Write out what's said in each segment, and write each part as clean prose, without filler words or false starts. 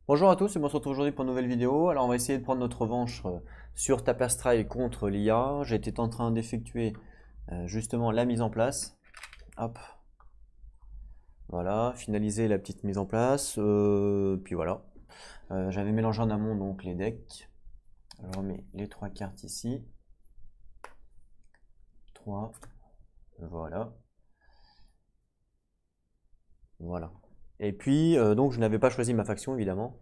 Bonjour à tous et on se retrouve aujourd'hui pour une nouvelle vidéo. Alors on va essayer de prendre notre revanche sur Tapestry contre l'IA. J'étais en train d'effectuer justement la mise en place. Hop, voilà, finaliser la petite mise en place. Puis voilà, j'avais mélangé en amont donc les decks. Alors, je remets les trois cartes ici. 3, voilà. Voilà. Et puis donc je n'avais pas choisi ma faction évidemment.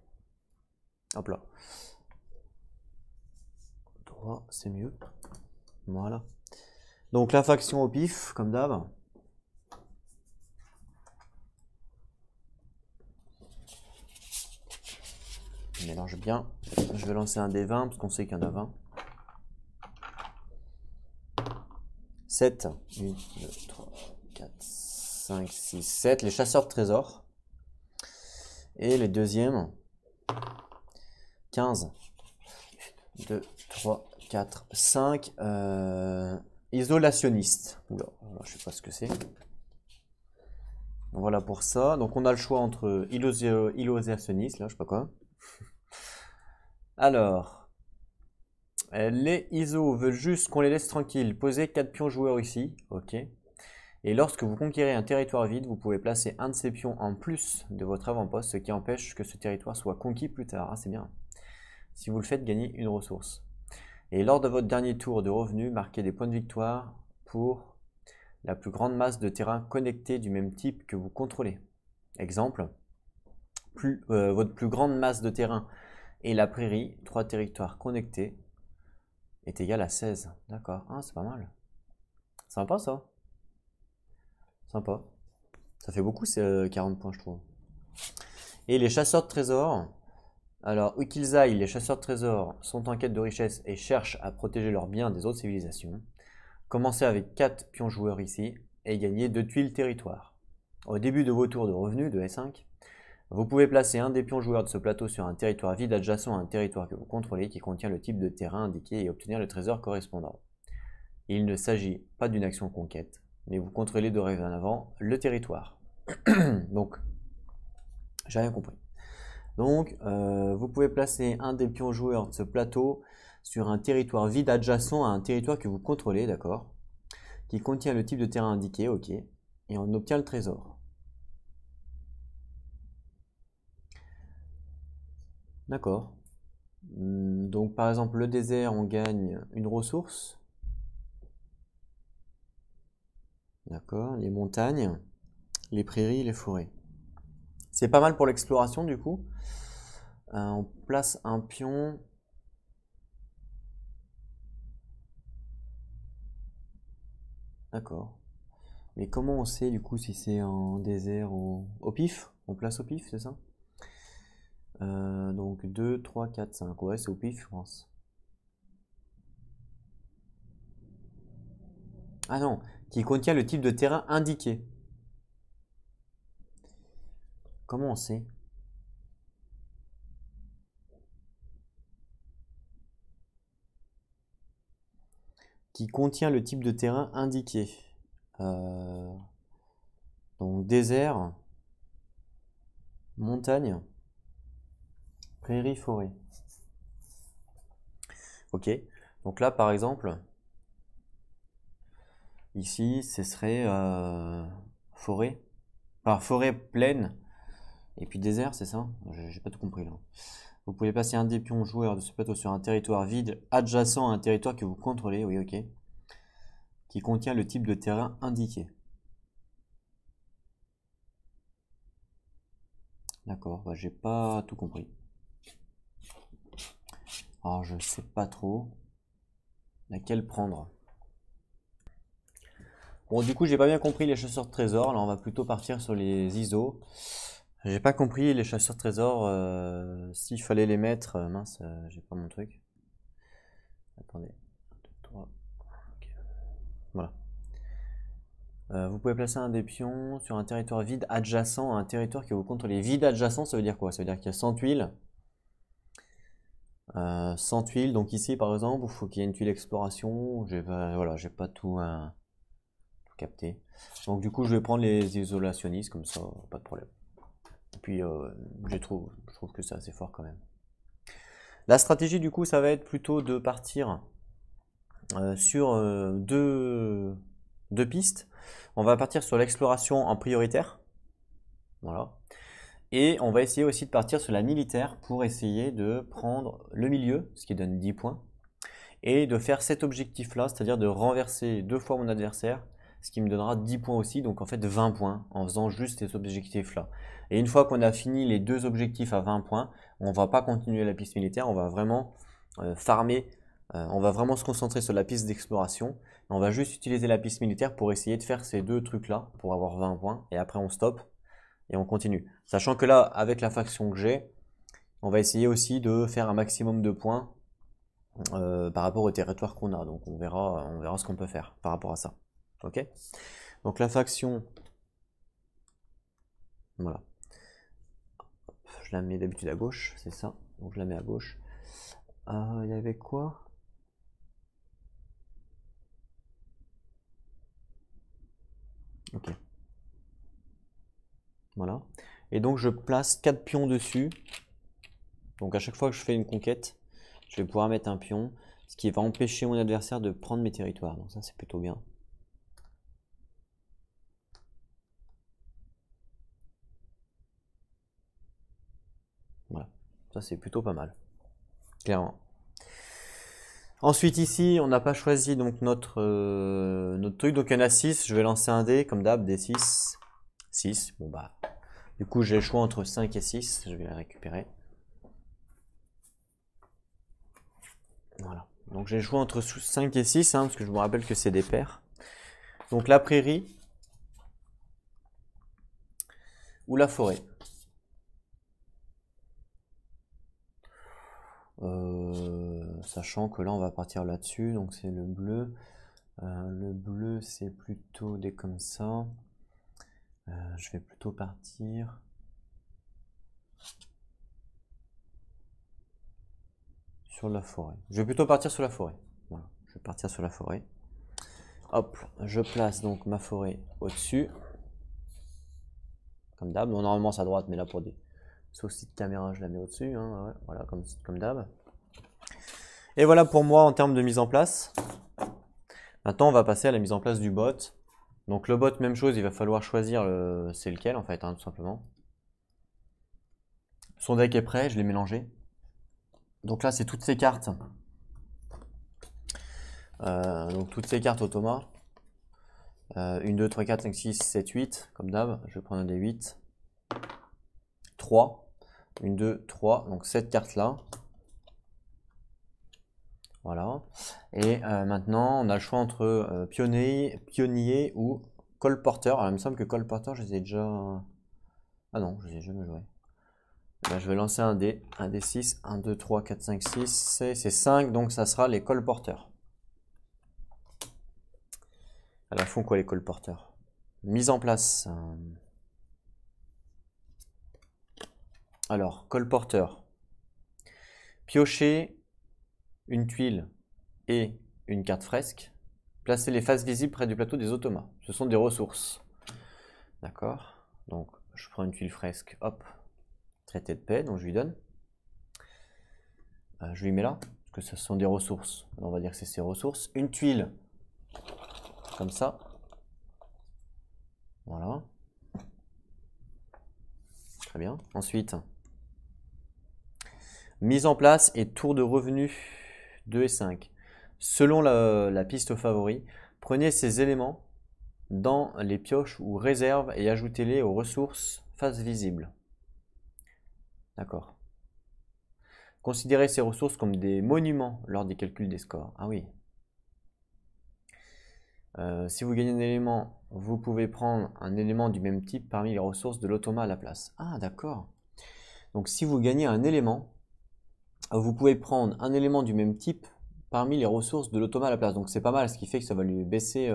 Hop là. 3, c'est mieux. Voilà. Donc la faction au pif, comme d'hab. Je mélange bien. Je vais lancer un des 20 parce qu'on sait qu'il y en a 20. 7. 1, 2, 3, 4, 5, 6, 7. Les chasseurs de trésors. Et les deuxièmes. 15. 2, 3, 4, 5. Isolationnistes. Oula, je sais pas ce que c'est. Voilà pour ça. Donc on a le choix entre isolationnistes, là, je sais pas quoi. Alors, les ISO veulent juste qu'on les laisse tranquilles. Posez 4 pions joueurs ici. Ok. Et lorsque vous conquérez un territoire vide, vous pouvez placer un de ces pions en plus de votre avant-poste, ce qui empêche que ce territoire soit conquis plus tard. Ah, c'est bien. Si vous le faites, gagner une ressource. Et lors de votre dernier tour de revenu, marquez des points de victoire pour la plus grande masse de terrain connecté du même type que vous contrôlez. Exemple, votre plus grande masse de terrain est la prairie, 3 territoires connectés, est égal à 16. D'accord, ah, c'est pas mal. Sympa ça. Sympa. Ça fait beaucoup ces 40 points, je trouve. Et les chasseurs de trésors. Alors, où qu'ils aillent, les chasseurs de trésors sont en quête de richesse et cherchent à protéger leurs biens des autres civilisations. Commencez avec 4 pions joueurs ici et gagnez 2 tuiles territoire. Au début de vos tours de revenus de S5, vous pouvez placer un des pions joueurs de ce plateau sur un territoire vide adjacent à un territoire que vous contrôlez qui contient le type de terrain indiqué et obtenir le trésor correspondant. Il ne s'agit pas d'une action conquête, mais vous contrôlez dorénavant le territoire. Donc, j'ai rien compris. Donc, vous pouvez placer un des pions joueurs de ce plateau sur un territoire vide adjacent à un territoire que vous contrôlez, d'accord, qui contient le type de terrain indiqué, ok, et on obtient le trésor. D'accord. Donc, par exemple, le désert, on gagne une ressource. D'accord. Les montagnes, les prairies, les forêts. C'est pas mal pour l'exploration, du coup. On place un pion. D'accord. Mais comment on sait du coup si c'est en désert ou au pif? On place au pif, c'est ça? Donc 2, 3, 4, 5. Ouais, c'est au pif, je pense. Ah non, qui contient le type de terrain indiqué. Comment on sait? Qui contient le type de terrain indiqué. Euh, donc désert, montagne, prairie, forêt. Ok. Donc là, par exemple, ici, ce serait forêt. Par forêt pleine et puis désert, c'est ça? J'ai pas tout compris là. Vous pouvez passer un des pions joueurs de ce plateau sur un territoire vide adjacent à un territoire que vous contrôlez, oui, ok, qui contient le type de terrain indiqué. D'accord, bah, j'ai pas tout compris. Alors je sais pas trop laquelle prendre. Bon, du coup, j'ai pas bien compris les chasseurs de trésors. Alors on va plutôt partir sur les ISO. J'ai pas compris les chasseurs de trésors. S'il fallait les mettre, mince, j'ai pas mon truc. Attendez. 1, 2, 3. Ok. Voilà. Vous pouvez placer un des pions sur un territoire vide adjacent à un territoire que vous contrôlez. Vide adjacent, ça veut dire quoi? Ça veut dire qu'il y a 100 tuiles. 100 tuiles, donc ici par exemple, il faut qu'il y ait une tuile exploration. Voilà, j'ai pas tout, tout capté. Donc du coup, je vais prendre les isolationnistes, comme ça, pas de problème. Puis je trouve que c'est assez fort quand même. La stratégie du coup, ça va être plutôt de partir sur deux pistes. On va partir sur l'exploration en prioritaire. Voilà. Et on va essayer aussi de partir sur la militaire pour essayer de prendre le milieu, ce qui donne 10 points. Et de faire cet objectif-là, c'est-à-dire de renverser 2 fois mon adversaire, ce qui me donnera 10 points aussi, donc en fait 20 points en faisant juste ces objectifs-là. Et une fois qu'on a fini les 2 objectifs à 20 points, on ne va pas continuer la piste militaire, on va vraiment farmer, on va vraiment se concentrer sur la piste d'exploration. On va juste utiliser la piste militaire pour essayer de faire ces 2 trucs-là pour avoir 20 points, et après on stoppe et on continue. Sachant que là, avec la faction que j'ai, on va essayer aussi de faire un maximum de points par rapport au territoire qu'on a. Donc on verra ce qu'on peut faire par rapport à ça. Ok. Donc la faction, voilà. Je la mets d'habitude à gauche, c'est ça. Donc je la mets à gauche. Il y avait quoi? Ok. Voilà. Et donc je place 4 pions dessus. Donc à chaque fois que je fais une conquête, je vais pouvoir mettre un pion, ce qui va empêcher mon adversaire de prendre mes territoires. Donc ça c'est plutôt bien. Voilà, ça c'est plutôt pas mal, clairement. Ensuite ici, on n'a pas choisi donc notre truc, donc il y en a 6, je vais lancer un dé comme d'hab, D6, 6, bon bah, du coup j'ai le choix entre 5 et 6, je vais la récupérer. Voilà, donc j'ai le choix entre 5 et 6, hein, parce que je me rappelle que c'est des paires. Donc la prairie ou la forêt. Sachant que là on va partir là-dessus, donc c'est le bleu. Le bleu c'est plutôt des comme ça. Je vais plutôt partir. Sur la forêt. Je vais plutôt partir sur la forêt. Voilà, je vais partir sur la forêt. Hop, je place donc ma forêt au-dessus. Comme d'hab. Bon, normalement c'est à droite, mais là pour des soucis de caméra, je la mets au-dessus. Hein, ouais, voilà, comme d'hab. Et voilà pour moi en termes de mise en place. Maintenant, on va passer à la mise en place du bot. Donc le bot, même chose, il va falloir choisir c'est lequel en fait, hein, tout simplement. Son deck est prêt, je l'ai mélangé. Donc là, c'est toutes ces cartes. Donc toutes ces cartes automa. 1, 2, 3, 4, 5, 6, 7, 8, comme d'hab. Je vais prendre un des 8. 3. 1, 2, 3. Donc 7 cartes là. Voilà. Et maintenant, on a le choix entre pionnier ou colporteur. Alors il me semble que colporteur, je les ai déjà... Ah non, je les ai jamais joués. Là, je vais lancer un dé. Un dé 6. 1, 2, 3, 4, 5, 6. C'est 5, donc ça sera les colporteurs. Alors, font quoi les colporteurs? Mise en place. Alors, colporteur. Piocher une tuile et une carte fresque. Placer les faces visibles près du plateau des automas. Ce sont des ressources. D'accord. Donc, je prends une tuile fresque. Hop. Traité de paix, donc je lui donne. Je lui mets là, parce que ce sont des ressources. On va dire que c'est ses ressources. Une tuile, comme ça. Voilà. Très bien. Ensuite, mise en place et tour de revenu 2 et 5. Selon la piste favori, prenez ces éléments dans les pioches ou réserves et ajoutez-les aux ressources face visible. D'accord. Considérez ces ressources comme des monuments lors des calculs des scores. Ah oui. Si vous gagnez un élément, vous pouvez prendre un élément du même type parmi les ressources de l'automa à la place. Ah d'accord. Donc si vous gagnez un élément, vous pouvez prendre un élément du même type parmi les ressources de l'automa à la place. Donc c'est pas mal, ce qui fait que ça va lui baisser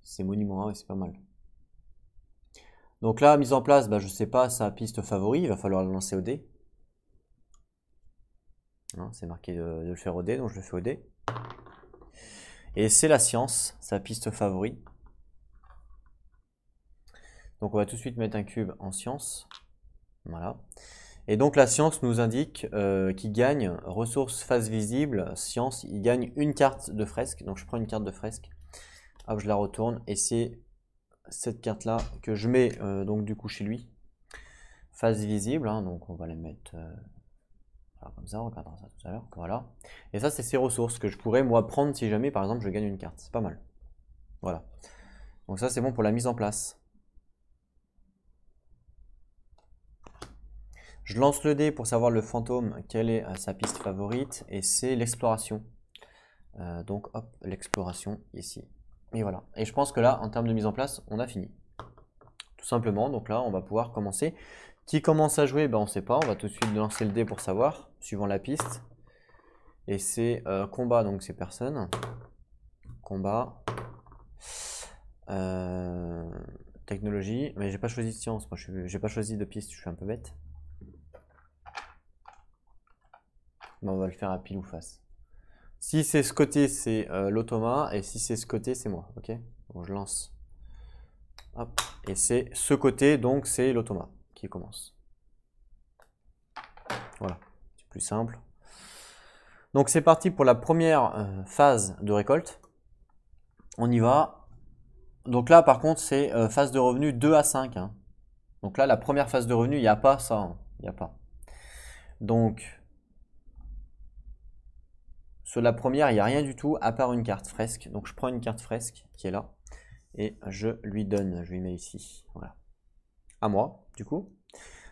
ces monuments. Ah oui, c'est pas mal. Donc là, mise en place, bah, je sais pas sa piste favori, il va falloir le lancer au dé. C'est marqué de le faire au dé, donc je le fais au dé. Et c'est la science, sa piste favori. Donc on va tout de suite mettre un cube en science. Voilà. Et donc la science nous indique qu'il gagne ressources phase visible. Science, il gagne une carte de fresque. Donc je prends une carte de fresque. Hop, je la retourne. Et c'est cette carte-là que je mets donc du coup chez lui. Phase visible. Hein, donc on va les mettre comme ça. On regardera ça tout à l'heure. Voilà. Et ça, c'est ses ressources que je pourrais moi prendre si jamais par exemple je gagne une carte. C'est pas mal. Voilà. Donc ça, c'est bon pour la mise en place. Je lance le dé pour savoir le fantôme, quelle est sa piste favorite, et c'est l'exploration. Donc hop, l'exploration ici. Et voilà. Et je pense que là, en termes de mise en place, on a fini. Tout simplement, donc là, on va pouvoir commencer. Qui commence à jouer? Ben, on ne sait pas, on va tout de suite lancer le dé pour savoir, suivant la piste. Et c'est combat, donc c'est personne. Combat. Technologie, mais j'ai pas choisi de science, moi j'ai pas choisi de piste, je suis un peu bête. Bon, on va le faire à pile ou face. Si c'est ce côté, c'est l'automa, et si c'est ce côté, c'est moi. Ok. Bon, je lance. Hop. Et c'est ce côté, donc c'est l'automa qui commence. Voilà. C'est plus simple. Donc c'est parti pour la première phase de récolte. On y va. Donc là, par contre, c'est phase de revenu 2 à 5. Hein. Donc là, la première phase de revenu, il n'y a pas ça. Hein. Il n'y a pas. Donc, sur la première, il n'y a rien du tout à part une carte fresque. Donc je prends une carte fresque qui est là et je lui donne, je lui mets ici. Voilà. À moi, du coup.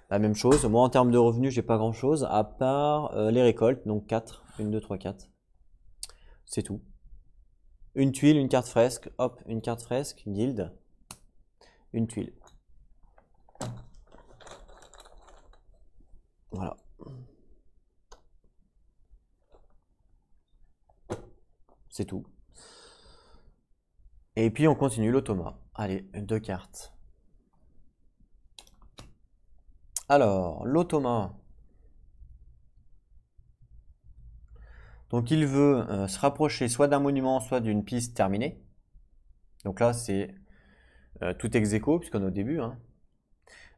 La même chose. Moi, en termes de revenus, j'ai pas grand chose à part les récoltes. Donc 4. 1, 2, 3, 4. C'est tout. Une tuile, une carte fresque. Hop, une carte fresque. Guilde. Une tuile. Voilà. C'est tout. Et puis on continue l'automa. Allez, 2 cartes. Alors, l'automa. Donc il veut se rapprocher soit d'un monument, soit d'une piste terminée. Donc là, c'est tout ex aequo, puisqu'on est au début. Hein.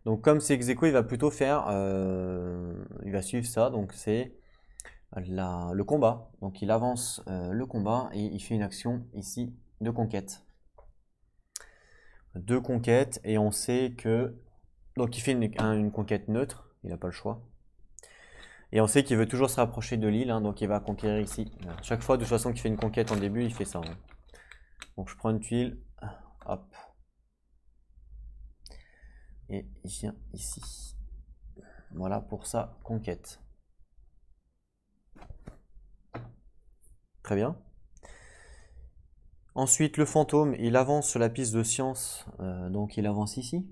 Donc comme c'est ex aequo, il va plutôt faire, il va suivre ça. Donc c'est le combat. Donc il avance le combat et il fait une action ici de conquête. De conquête, et on sait que... Donc il fait une conquête neutre, il n'a pas le choix. Et on sait qu'il veut toujours se rapprocher de l'île, hein, donc il va conquérir ici. Chaque fois, de toute façon, qu'il fait une conquête en début, il fait ça. Hein. Donc je prends une tuile, hop. Et il vient ici. Voilà pour sa conquête. Très bien. Ensuite, le fantôme, il avance sur la piste de science, donc il avance ici.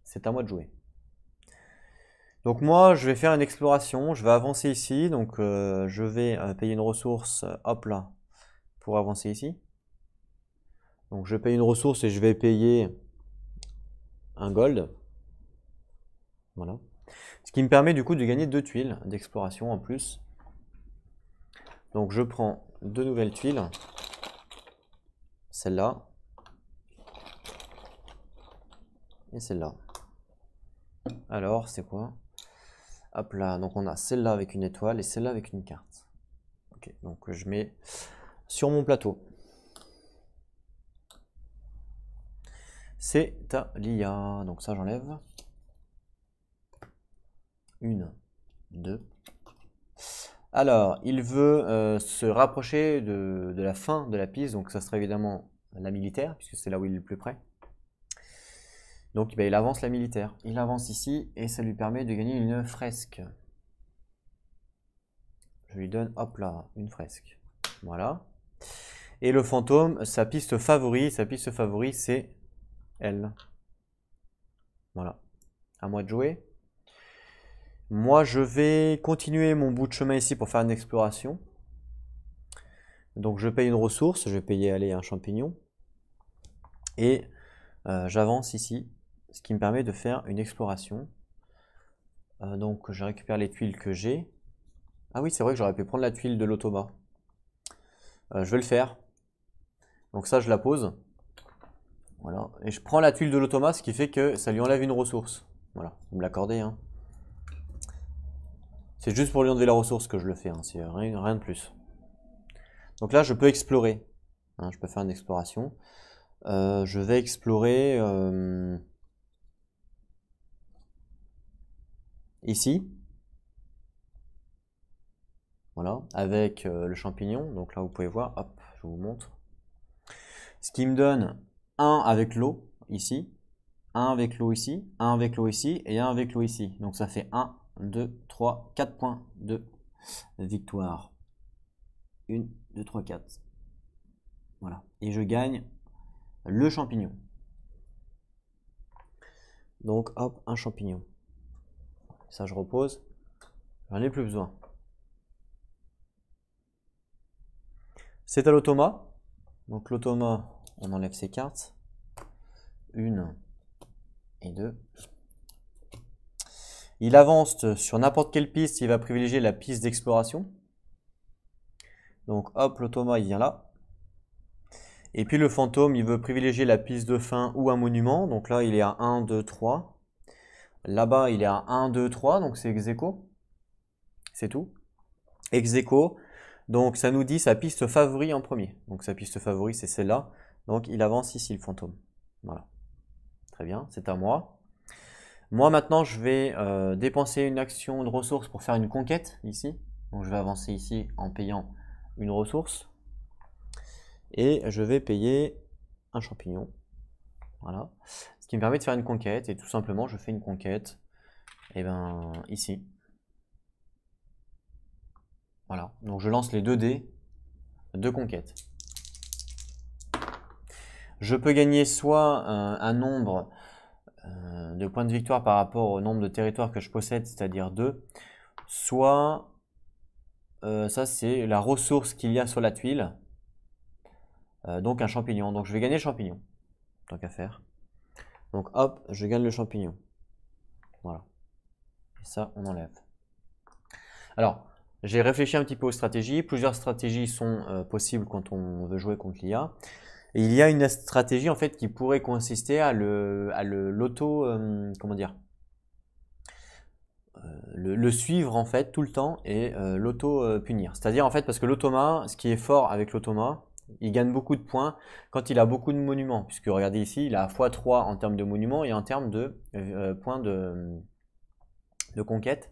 C'est à moi de jouer. Donc moi, je vais faire une exploration, je vais avancer ici, donc je vais payer une ressource, hop là, pour avancer ici. Donc je paye une ressource et je vais payer un gold. Voilà. Ce qui me permet du coup de gagner 2 tuiles d'exploration en plus. Donc je prends 2 nouvelles tuiles. Celle-là. Et celle-là. Alors, c'est quoi? Hop là, donc on a celle-là avec une étoile et celle-là avec une carte. Ok, donc je mets sur mon plateau. C'est à l'IA. Donc ça, j'enlève. 1, 2. Alors, il veut se rapprocher de la fin de la piste, donc ça sera évidemment la militaire, puisque c'est là où il est le plus près. Donc il avance la militaire. Il avance ici et ça lui permet de gagner une fresque. Je lui donne, hop là, une fresque. Voilà. Et le fantôme, sa piste favori c'est elle. Voilà. À moi de jouer. Moi, je vais continuer mon bout de chemin ici pour faire une exploration. Donc je paye une ressource, je vais payer aller un champignon. Et j'avance ici, ce qui me permet de faire une exploration. Donc je récupère les tuiles que j'ai. Ah oui, c'est vrai que j'aurais pu prendre la tuile de l'automa. Je vais le faire. Donc ça, je la pose. Voilà. Et je prends la tuile de l'automa, ce qui fait que ça lui enlève une ressource. Voilà, vous me l'accordez. Hein. C'est juste pour lui enlever la ressource que je le fais, hein. C'est rien de plus. Donc là, je peux explorer. Hein, je peux faire une exploration. Je vais explorer ici. Voilà, avec le champignon. Donc là, vous pouvez voir, hop, je vous montre. Ce qui me donne 1 avec l'eau, ici, 1 avec l'eau ici, 1 avec l'eau ici, et 1 avec l'eau ici. Donc ça fait 1, 2, 3, 4 points de victoire. 1, 2, 3, 4. Voilà. Et je gagne le champignon. Donc hop, un champignon. Ça, je repose. J'en ai plus besoin. C'est à l'automa. Donc l'automa, on enlève ses cartes. 1 et 2. Il avance sur n'importe quelle piste, il va privilégier la piste d'exploration. Donc hop, l'automa, il vient là. Et puis le fantôme, il veut privilégier la piste de fin ou un monument. Donc là, il est à 1, 2, 3. Là-bas, il est à 1, 2, 3. Donc c'est ex aequo. C'est tout. Ex aequo. Donc ça nous dit sa piste favori en premier. Donc sa piste favori, c'est celle-là. Donc il avance ici, le fantôme. Voilà. Très bien, c'est à moi. Moi maintenant, je vais dépenser une action de ressource pour faire une conquête ici. Donc je vais avancer ici en payant une ressource. Et je vais payer un champignon. Voilà. Ce qui me permet de faire une conquête. Et tout simplement, je fais une conquête. Et ben ici. Voilà. Donc je lance les 2 dés de conquête. Je peux gagner soit un nombre de points de victoire par rapport au nombre de territoires que je possède, c'est-à-dire 2. Soit, ça c'est la ressource qu'il y a sur la tuile. Donc un champignon. Donc je vais gagner le champignon. Tant qu'à faire. Donc hop, je gagne le champignon. Voilà. Et ça, on enlève. Alors, j'ai réfléchi un petit peu aux stratégies. Plusieurs stratégies sont possibles quand on veut jouer contre l'IA. Et il y a une stratégie en fait qui pourrait consister à l'auto, comment dire, le suivre en fait tout le temps et l'auto punir. C'est-à-dire en fait parce que l'automa, ce qui est fort avec l'automa, il gagne beaucoup de points quand il a beaucoup de monuments. Puisque regardez ici, il a x3 en termes de monuments et en termes de points de conquête.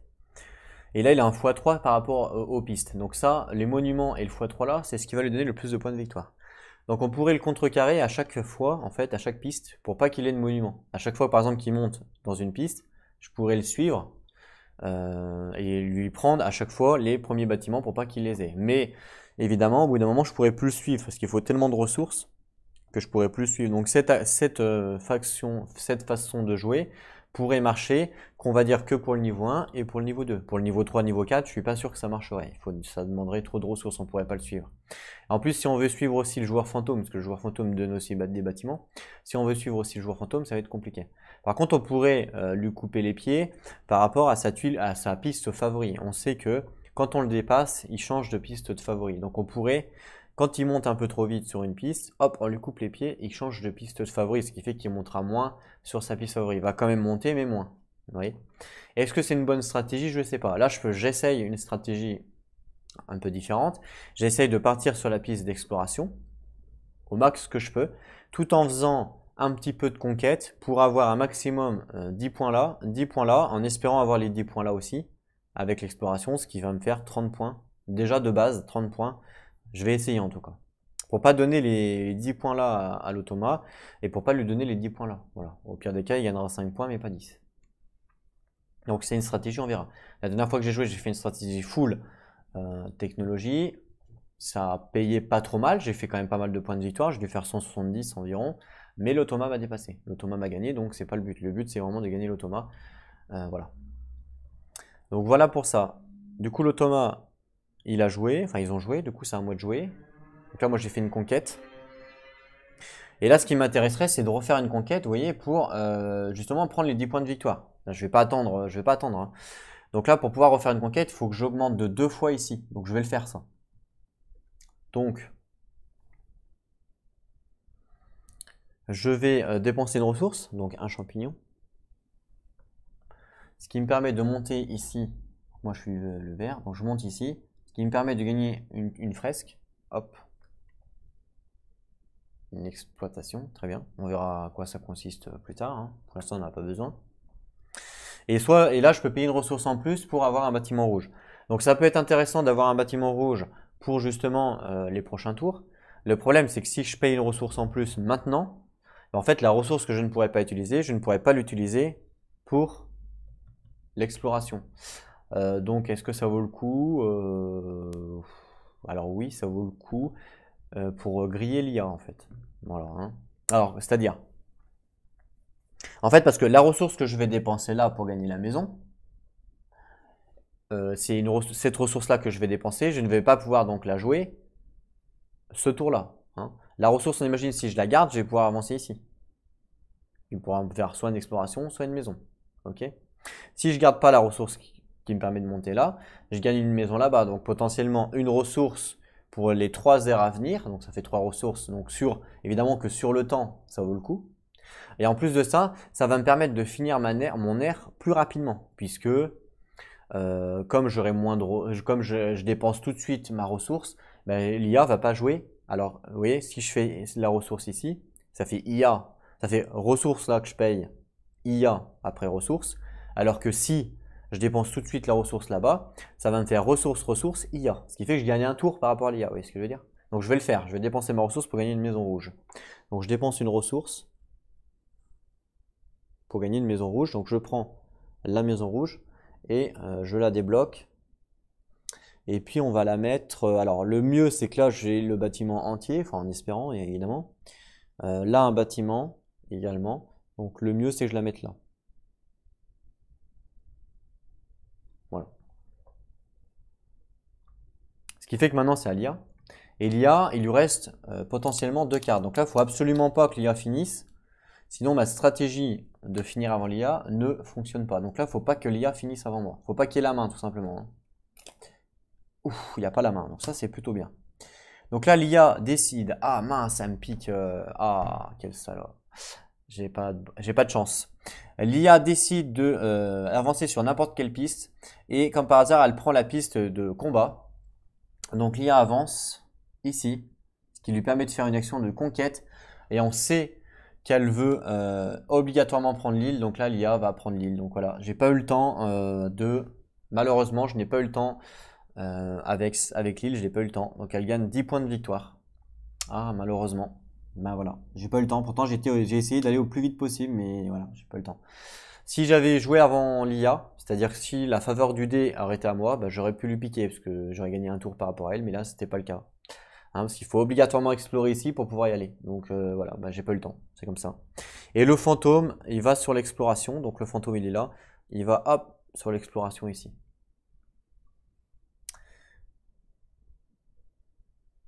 Et là, il a un x3 par rapport aux pistes. Donc ça, les monuments et le x3 là, c'est ce qui va lui donner le plus de points de victoire. Donc on pourrait le contrecarrer à chaque fois, en fait, à chaque piste, pour pas qu'il ait de monument. À chaque fois, par exemple, qu'il monte dans une piste, je pourrais le suivre et lui prendre à chaque fois les premiers bâtiments pour pas qu'il les ait. Mais évidemment, au bout d'un moment, je pourrais plus le suivre parce qu'il faut tellement de ressources que je pourrais plus le suivre. Donc cette façon de jouer pourrait marcher, qu'on va dire que pour le niveau 1 et pour le niveau 2. Pour le niveau 3, niveau 4, je suis pas sûr que ça marcherait. Ça demanderait trop de ressources, on pourrait pas le suivre. En plus, si on veut suivre aussi le joueur fantôme, parce que le joueur fantôme donne aussi des bâtiments, si on veut suivre aussi le joueur fantôme, ça va être compliqué. Par contre, on pourrait lui couper les pieds par rapport à sa tuile, à sa piste favori. On sait que quand on le dépasse, il change de piste de favori. Donc on pourrait, quand il monte un peu trop vite sur une piste, hop, on lui coupe les pieds et il change de piste de favori, ce qui fait qu'il montera moins sur sa piste favori. Il va quand même monter, mais moins. Vous voyez ? Est-ce que c'est une bonne stratégie? Je ne sais pas. Là, j'essaye une stratégie un peu différente. J'essaye de partir sur la piste d'exploration au max que je peux, tout en faisant un petit peu de conquête pour avoir un maximum 10 points là, 10 points là, en espérant avoir les 10 points là aussi avec l'exploration, ce qui va me faire 30 points. Déjà de base, 30 points. Je vais essayer en tout cas. Pour pas donner les 10 points là à l'automa et pour pas lui donner les 10 points là. Voilà. Au pire des cas, il gagnera 5 points mais pas 10. Donc c'est une stratégie, on verra. La dernière fois que j'ai joué, j'ai fait une stratégie full technologie. Ça a payé pas trop mal, j'ai fait quand même pas mal de points de victoire, j'ai dû faire 170 environ, mais l'automa m'a dépassé. L'automa m'a gagné, donc c'est pas le but. Le but c'est vraiment de gagner l'automa. Voilà. Donc voilà pour ça. Du coup l'automa, il a joué, enfin ils ont joué, du coup c'est à moi de jouer. Donc là moi j'ai fait une conquête. Et là ce qui m'intéresserait c'est de refaire une conquête, vous voyez, pour justement prendre les 10 points de victoire. Là, je vais pas attendre, hein. Donc là pour pouvoir refaire une conquête, il faut que j'augmente de 2 fois ici. Donc je vais le faire ça. Donc je vais dépenser une ressource, donc un champignon. Ce qui me permet de monter ici, moi je suis le vert, donc je monte ici, ce qui me permet de gagner une fresque, hop, une exploitation, très bien, on verra à quoi ça consiste plus tard, hein. Pour l'instant on n'a pas besoin. Et là je peux payer une ressource en plus pour avoir un bâtiment rouge. Donc ça peut être intéressant d'avoir un bâtiment rouge pour justement les prochains tours. Le problème c'est que si je paye une ressource en plus maintenant, en fait la ressource que je ne pourrais pas utiliser, je ne pourrais pas l'utiliser pour l'exploration. Donc est-ce que ça vaut le coup? Alors oui, ça vaut le coup pour griller l'IA en fait. Voilà, hein. Alors, c'est-à-dire, en fait, parce que la ressource que je vais dépenser là pour gagner la maison, c'est cette ressource-là que je vais dépenser, je ne vais pas pouvoir donc la jouer ce tour-là, hein. La ressource, on imagine, si je la garde, je vais pouvoir avancer ici. Je pourrai faire soit une exploration, soit une maison. Ok. Si je garde pas la ressource qui me permet de monter là, je gagne une maison là-bas. Donc potentiellement une ressource pour les 3 aires à venir. Donc ça fait 3 ressources. Donc évidemment que sur le temps, ça vaut le coup. Et en plus de ça, ça va me permettre de finir mon aire plus rapidement. Puisque comme j'aurai moins de comme je dépense tout de suite ma ressource, ben, l'IA va pas jouer. Alors vous voyez, si je fais la ressource ici, ça fait IA, ça fait ressources là que je paye, IA après ressources. Alors que si je dépense tout de suite la ressource là-bas, ça va me faire ressources, IA. Ce qui fait que je gagne un tour par rapport à l'IA. Vous voyez ce que je veux dire? Donc je vais le faire, je vais dépenser ma ressource pour gagner une maison rouge. Donc je dépense une ressource pour gagner une maison rouge. Donc je prends la maison rouge et je la débloque. Et puis on va la mettre, alors le mieux c'est que là j'ai le bâtiment entier, enfin en espérant évidemment. Là un bâtiment également. Donc le mieux c'est que je la mette là. Voilà. Ce qui fait que maintenant c'est à l'IA. Et l'IA, il lui reste potentiellement 2 cartes. Donc là, il ne faut absolument pas que l'IA finisse. Sinon, ma stratégie de finir avant l'IA ne fonctionne pas. Donc là, il ne faut pas que l'IA finisse avant moi. Il ne faut pas qu'il y ait la main, tout simplement, hein. Ouf, il n'y a pas la main. Donc ça, c'est plutôt bien. Donc là, l'IA décide. Ah mince, ça me pique. Ah, quel salaud. J'ai pas de chance. L'IA décide de avancer sur n'importe quelle piste. Et comme par hasard, elle prend la piste de combat. Donc l'IA avance ici, ce qui lui permet de faire une action de conquête. Et on sait qu'elle veut obligatoirement prendre l'île. Donc là, l'IA va prendre l'île. Donc voilà, j'ai pas eu le temps Malheureusement, je n'ai pas eu le temps avec l'île, je n'ai pas eu le temps. Donc elle gagne 10 points de victoire. Ah, malheureusement. Ben voilà, j'ai pas eu le temps. Pourtant, j'ai essayé d'aller au plus vite possible, mais voilà, j'ai pas eu le temps. Si j'avais joué avant l'IA, c'est-à-dire que si la faveur du dé aurait été à moi, bah, j'aurais pu lui piquer parce que j'aurais gagné un tour par rapport à elle, mais là c'était pas le cas. Hein, parce qu'il faut obligatoirement explorer ici pour pouvoir y aller. Donc voilà, bah, j'ai pas eu le temps, c'est comme ça. Et le fantôme, il va sur l'exploration, donc le fantôme il est là, il va hop sur l'exploration ici.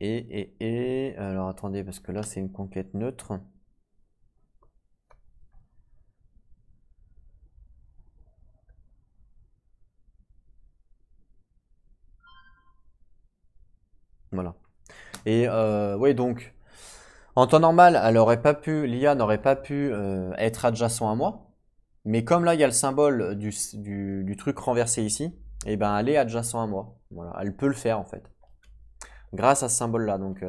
Alors attendez, parce que là c'est une conquête neutre. Voilà. Et oui, donc, en temps normal, l'IA n'aurait pas pu être adjacent à moi. Mais comme là, il y a le symbole du truc renversé ici, et ben elle est adjacent à moi. Voilà, elle peut le faire en fait. Grâce à ce symbole-là. Donc,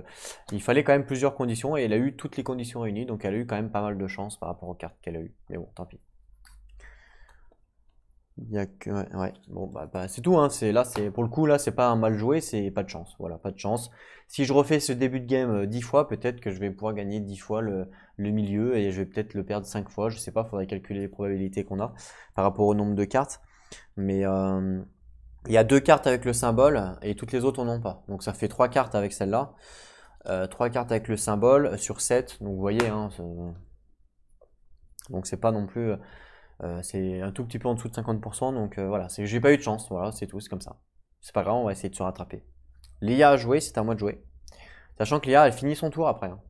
il fallait quand même plusieurs conditions et elle a eu toutes les conditions réunies. Donc, elle a eu quand même pas mal de chance par rapport aux cartes qu'elle a eues. Mais bon, tant pis. Il y a que, ouais. Bon, bah, c'est tout, hein. Pour le coup, là, c'est pas un mal joué, c'est pas de chance. Voilà, pas de chance. Si je refais ce début de game 10 fois, peut-être que je vais pouvoir gagner 10 fois le milieu et je vais peut-être le perdre 5 fois. Je sais pas, faudrait calculer les probabilités qu'on a par rapport au nombre de cartes. Mais il y a 2 cartes avec le symbole et toutes les autres en ont pas. Donc ça fait 3 cartes avec celle-là. 3 cartes avec le symbole sur 7. Donc vous voyez, hein, donc c'est pas non plus. C'est un tout petit peu en dessous de 50%, donc voilà, j'ai pas eu de chance, voilà, c'est tout, c'est comme ça. C'est pas grave, on va essayer de se rattraper. L'IA a joué, c'est à moi de jouer. Sachant que l'IA, elle finit son tour après, hein.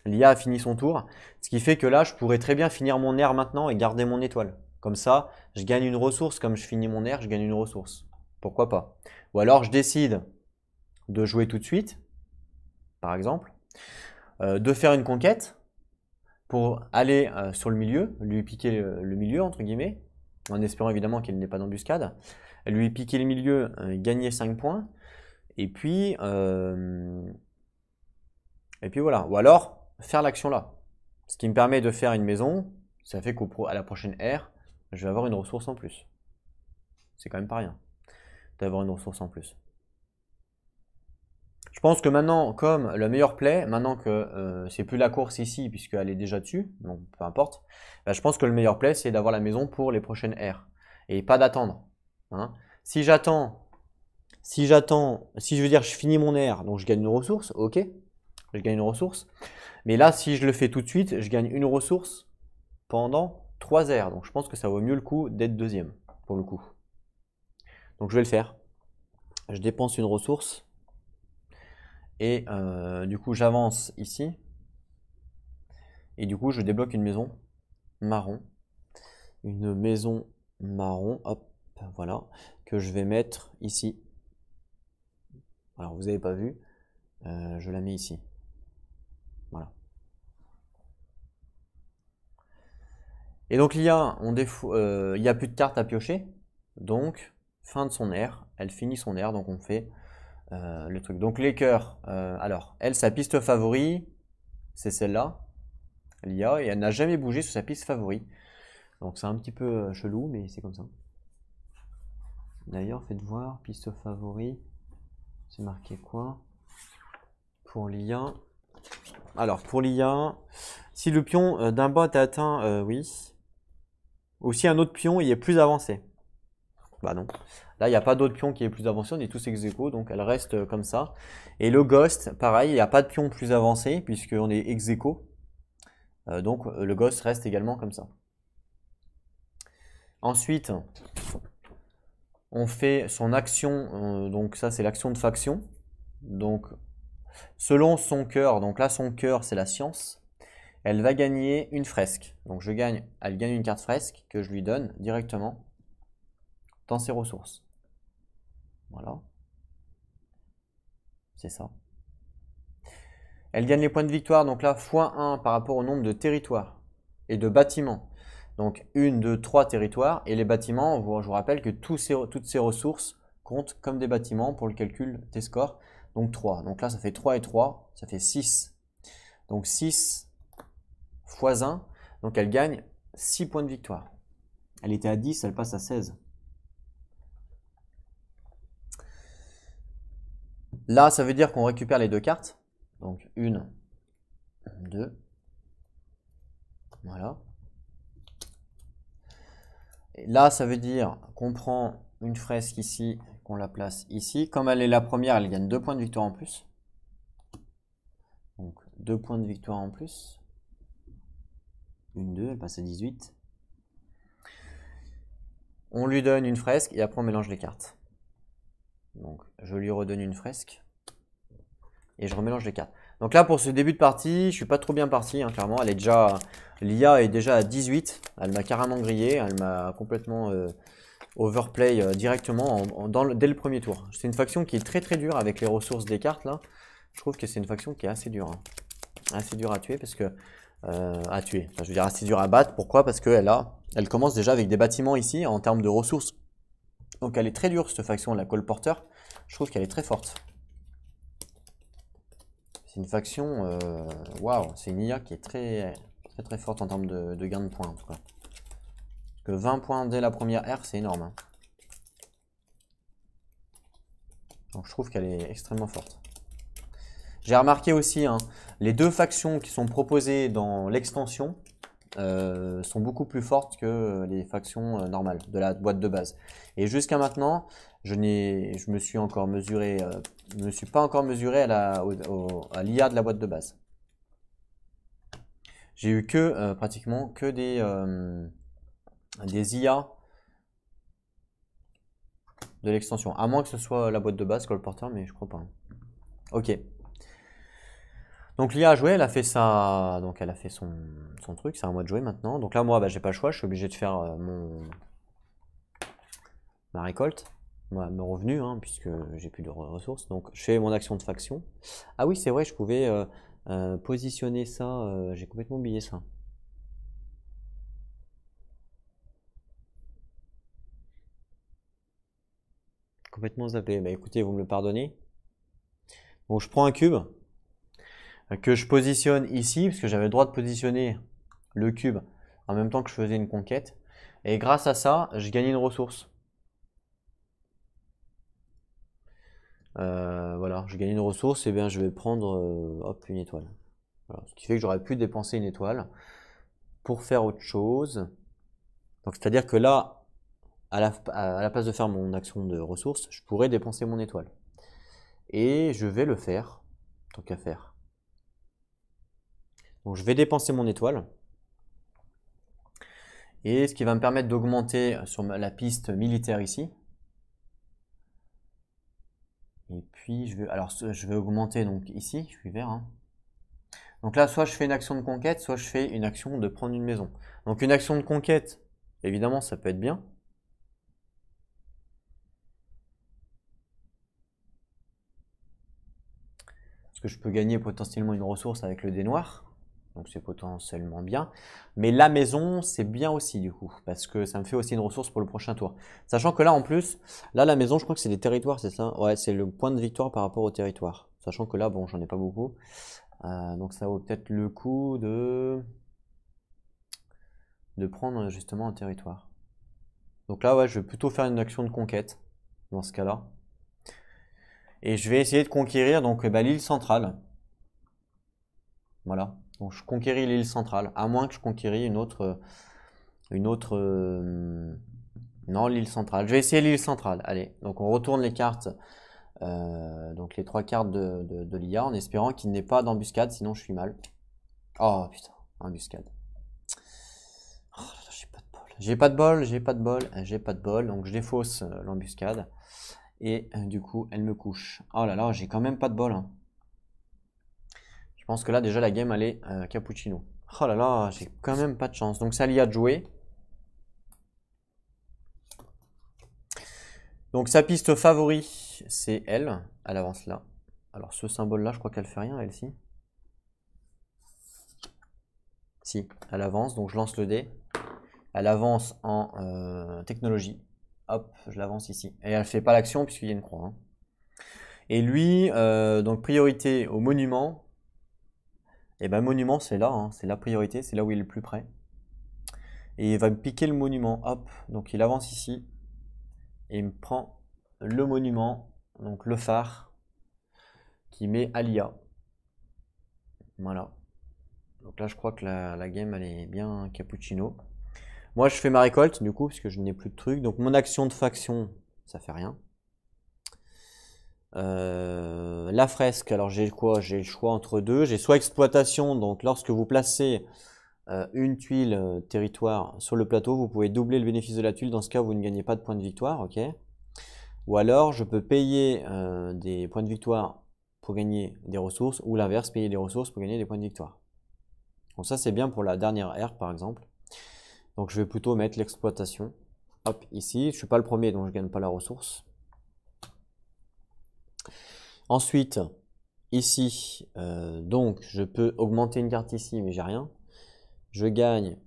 L'IA a fini son tour, ce qui fait que là, je pourrais très bien finir mon air maintenant et garder mon étoile. Comme ça, je gagne une ressource, comme je finis mon air, je gagne une ressource. Pourquoi pas? Ou alors, je décide de jouer tout de suite, par exemple. de faire une conquête pour aller sur le milieu, lui piquer le milieu, entre guillemets, en espérant évidemment qu'il n'ait pas d'embuscade, lui piquer le milieu, gagner 5 points, et puis voilà. Ou alors, faire l'action là. Ce qui me permet de faire une maison, ça fait qu'à la prochaine ère, je vais avoir une ressource en plus. C'est quand même pas rien d'avoir une ressource en plus. Je pense que maintenant, comme le meilleur play, maintenant que c'est plus la course ici, puisqu'elle est déjà dessus, donc peu importe, bah, je pense que le meilleur play, c'est d'avoir la maison pour les prochaines ères. Et pas d'attendre. Hein. Si je veux dire, je finis mon ère, donc je gagne une ressource, ok, je gagne une ressource. Mais là, si je le fais tout de suite, je gagne une ressource pendant 3 ères. Donc je pense que ça vaut mieux le coup d'être deuxième, pour le coup. Donc je vais le faire. Je dépense une ressource. Et du coup, j'avance ici. Et du coup, je débloque une maison marron. Une maison marron, hop, voilà, que je vais mettre ici. Alors, vous n'avez pas vu, je la mets ici. Voilà. Et donc, il y a plus de cartes à piocher. Donc, fin de son aire. Elle finit son aire, donc on fait le truc. Donc, les cœurs, alors, elle, sa piste favori, c'est celle-là. L'IA, et elle n'a jamais bougé sur sa piste favori. Donc c'est un petit peu chelou, mais c'est comme ça. D'ailleurs, faites voir, piste favori, c'est marqué quoi? Pour l'IA. Alors, pour l'IA, si le pion d'un bot est atteint, oui. Ou si un autre pion y est plus avancé. Bah non. Là, il n'y a pas d'autre pion qui est plus avancé, on est tous ex aequo, donc elle reste comme ça. Et le ghost, pareil, il n'y a pas de pion plus avancé, puisqu'on est ex aequo. Donc le ghost reste également comme ça. Ensuite, on fait son action, donc ça c'est l'action de faction. Donc selon son cœur, donc là son cœur c'est la science, elle va gagner une fresque. Donc elle gagne une carte fresque que je lui donne directement dans ses ressources. Voilà. C'est ça. Elle gagne les points de victoire, donc là x1 par rapport au nombre de territoires et de bâtiments. Donc 1, 2, 3 territoires, et les bâtiments, je vous rappelle que toutes ces ressources comptent comme des bâtiments pour le calcul des scores. Donc 3. Donc là ça fait 3 et 3, ça fait 6. Donc 6 x 1, donc elle gagne 6 points de victoire. Elle était à 10, elle passe à 16. Là ça veut dire qu'on récupère les deux cartes. Donc 1, 2. Voilà. Et là, ça veut dire qu'on prend une fresque ici, qu'on la place ici. Comme elle est la première, elle gagne 2 points de victoire en plus. Donc 2 points de victoire en plus. 1, 2, elle passe à 18. On lui donne une fresque et après on mélange les cartes. Donc je lui redonne une fresque. Et je remélange les cartes. Donc là, pour ce début de partie, je suis pas trop bien parti, hein, clairement. L'IA est déjà à 18. Elle m'a carrément grillé. Elle m'a complètement overplay directement dès le premier tour. C'est une faction qui est très très dure avec les ressources des cartes là. Je trouve que c'est une faction qui est assez dure. Hein. Assez dure à tuer parce que... à tuer. Enfin, je veux dire assez dure à battre. Pourquoi? Parce qu'elle commence déjà avec des bâtiments ici en termes de ressources. Donc elle est très dure cette faction, la colporteur. Je trouve qu'elle est très forte. C'est une faction, waouh, c'est une IA qui est très très très forte en termes de gain de points en tout cas. Parce que 20 points dès la première ère, c'est énorme. Hein. Donc je trouve qu'elle est extrêmement forte. J'ai remarqué aussi, hein, les deux factions qui sont proposées dans l'extension sont beaucoup plus fortes que les factions normales de la boîte de base. Et jusqu'à maintenant, je me suis pas encore mesuré à l'IA de la boîte de base. J'ai eu pratiquement que des IA de l'extension. À moins que ce soit la boîte de base, Colporteur, mais je crois pas. Ok. Donc l'IA a joué, elle a fait donc elle a fait son truc, c'est à moi de jouer maintenant. Donc là moi bah, j'ai pas le choix, je suis obligé de faire ma récolte, mes revenus, hein, puisque j'ai plus de ressources. Donc je fais mon action de faction. Ah oui c'est vrai, je pouvais Positionner ça, j'ai complètement oublié ça. Complètement zappé. Bah écoutez, vous me le pardonnez. Donc je prends un cube que je positionne ici, parce que j'avais le droit de positionner le cube en même temps que je faisais une conquête. Et grâce à ça, je gagne une ressource. Voilà, je gagne une ressource, et bien je vais prendre hop, une étoile. Voilà, ce qui fait que j'aurais pu dépenser une étoile pour faire autre chose. Donc c'est-à-dire que là, à la place de faire mon action de ressources, je pourrais dépenser mon étoile. Et je vais le faire, tant qu'à faire. Donc je vais dépenser mon étoile. Et ce qui va me permettre d'augmenter sur la piste militaire ici. Et puis je vais augmenter donc ici, je suis vert. Hein. Donc là, soit je fais une action de conquête, soit je fais une action de prendre une maison. Donc une action de conquête, évidemment, ça peut être bien. Parce que je peux gagner potentiellement une ressource avec le dé noir. Donc c'est potentiellement bien. Mais la maison, c'est bien aussi du coup. Parce que ça me fait aussi une ressource pour le prochain tour. Sachant que là, en plus, là, la maison, je crois que c'est des territoires, c'est ça? Ouais, c'est le point de victoire par rapport au territoire. Sachant que là, bon, j'en ai pas beaucoup. Donc ça vaut peut-être le coup de prendre justement un territoire. Donc là, ouais, je vais plutôt faire une action de conquête dans ce cas-là. Et je vais essayer de conquérir donc l'île centrale. Voilà. Donc je conquéris l'île centrale, à moins que je conquéris non, l'île centrale. Je vais essayer l'île centrale. Allez, donc on retourne les cartes, donc les 3 cartes de l'IA, en espérant qu'il n'y ait pas d'embuscade, sinon je suis mal. Oh putain, embuscade. Oh, j'ai pas de bol. J'ai pas de bol, j'ai pas de bol, j'ai pas de bol. Donc je défausse l'embuscade. Et du coup, elle me couche. Oh là là, j'ai quand même pas de bol. Hein. Je pense que là, déjà, la game, elle est cappuccino. Oh là là, j'ai quand même pas de chance. Donc, ça l'IA de jouer. Donc, sa piste favori, c'est elle. Elle avance là. Alors, ce symbole-là, je crois qu'elle fait rien, elle-ci. Si, elle avance. Donc, je lance le dé. Elle avance en technologie. Hop, je l'avance ici. Et elle fait pas l'action puisqu'il y a une croix. Hein. Et lui, donc, priorité au monument. Et ben, monument, c'est là. Hein, c'est la priorité. C'est là où il est le plus près. Et il va me piquer le monument. Hop, donc il avance ici. Et il me prend le monument, donc le phare, qui met Alia. Voilà. Donc là, je crois que la game, elle est bien cappuccino. Moi, je fais ma récolte, du coup, parce que je n'ai plus de trucs. Donc, mon action de faction, ça fait rien. La fresque, alors j'ai quoi? J'ai le choix entre deux. J'ai soit exploitation, donc lorsque vous placez une tuile territoire sur le plateau, vous pouvez doubler le bénéfice de la tuile. Dans ce cas, vous ne gagnez pas de points de victoire, ok? Ou alors, je peux payer des points de victoire pour gagner des ressources, ou l'inverse, payer des ressources pour gagner des points de victoire. Donc ça, c'est bien pour la dernière ère, par exemple. Donc je vais plutôt mettre l'exploitation. Hop, ici, je suis pas le premier, donc je gagne pas la ressource. Ensuite, ici, donc je peux augmenter une carte ici, mais j'ai rien. Je gagne,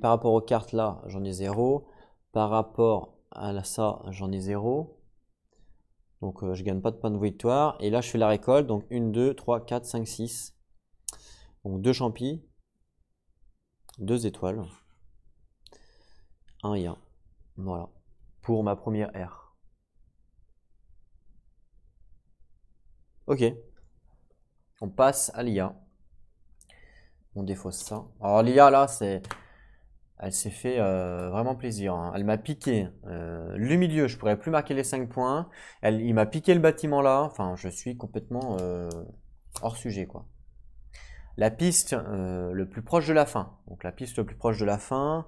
par rapport aux cartes là, j'en ai 0. Par rapport à ça, j'en ai 0. Donc je gagne pas de points de victoire. Et là, je fais la récolte. Donc 1, 2, 3, 4, 5, 6. Donc 2 champis. 2 étoiles. 1 IA. Voilà. Pour ma première ère. Ok. On passe à l'IA. On défausse ça. Alors l'IA là, elle s'est fait vraiment plaisir. Hein. Elle m'a piqué le milieu. Je pourrais plus marquer les 5 points. Il m'a piqué le bâtiment là. Enfin, je suis complètement hors sujet quoi. La piste le plus proche de la fin. Donc la piste le plus proche de la fin.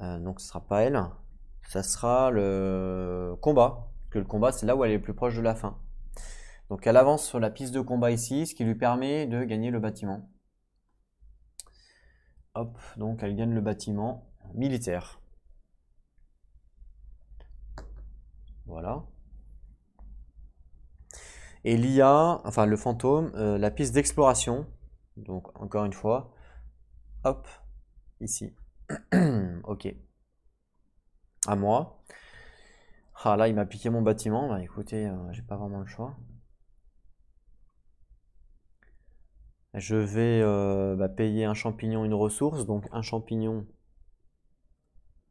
Donc ce sera pas elle. Ça sera le combat. Parce que le combat, c'est là où elle est le plus proche de la fin. Donc elle avance sur la piste de combat ici, ce qui lui permet de gagner le bâtiment. Hop, donc elle gagne le bâtiment militaire. Voilà. Et l'IA, enfin le fantôme, la piste d'exploration. Donc encore une fois, hop, ici. Ok. À moi. Ah là, il m'a piqué mon bâtiment. Bah écoutez, j'ai pas vraiment le choix. Je vais payer un champignon, une ressource. Donc un champignon,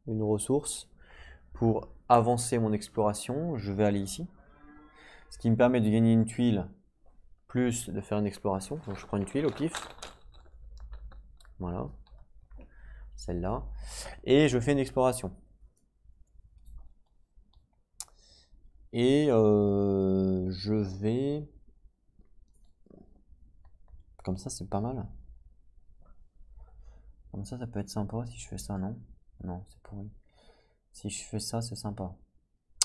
une ressource. Pour avancer mon exploration, je vais aller ici. Ce qui me permet de gagner une tuile plus de faire une exploration. Donc je prends une tuile au pif. Voilà. Celle-là. Et je fais une exploration. Et je vais... Comme ça, c'est pas mal. Comme ça peut être sympa si je fais ça, non? Non, c'est pourri. Si je fais ça, c'est sympa.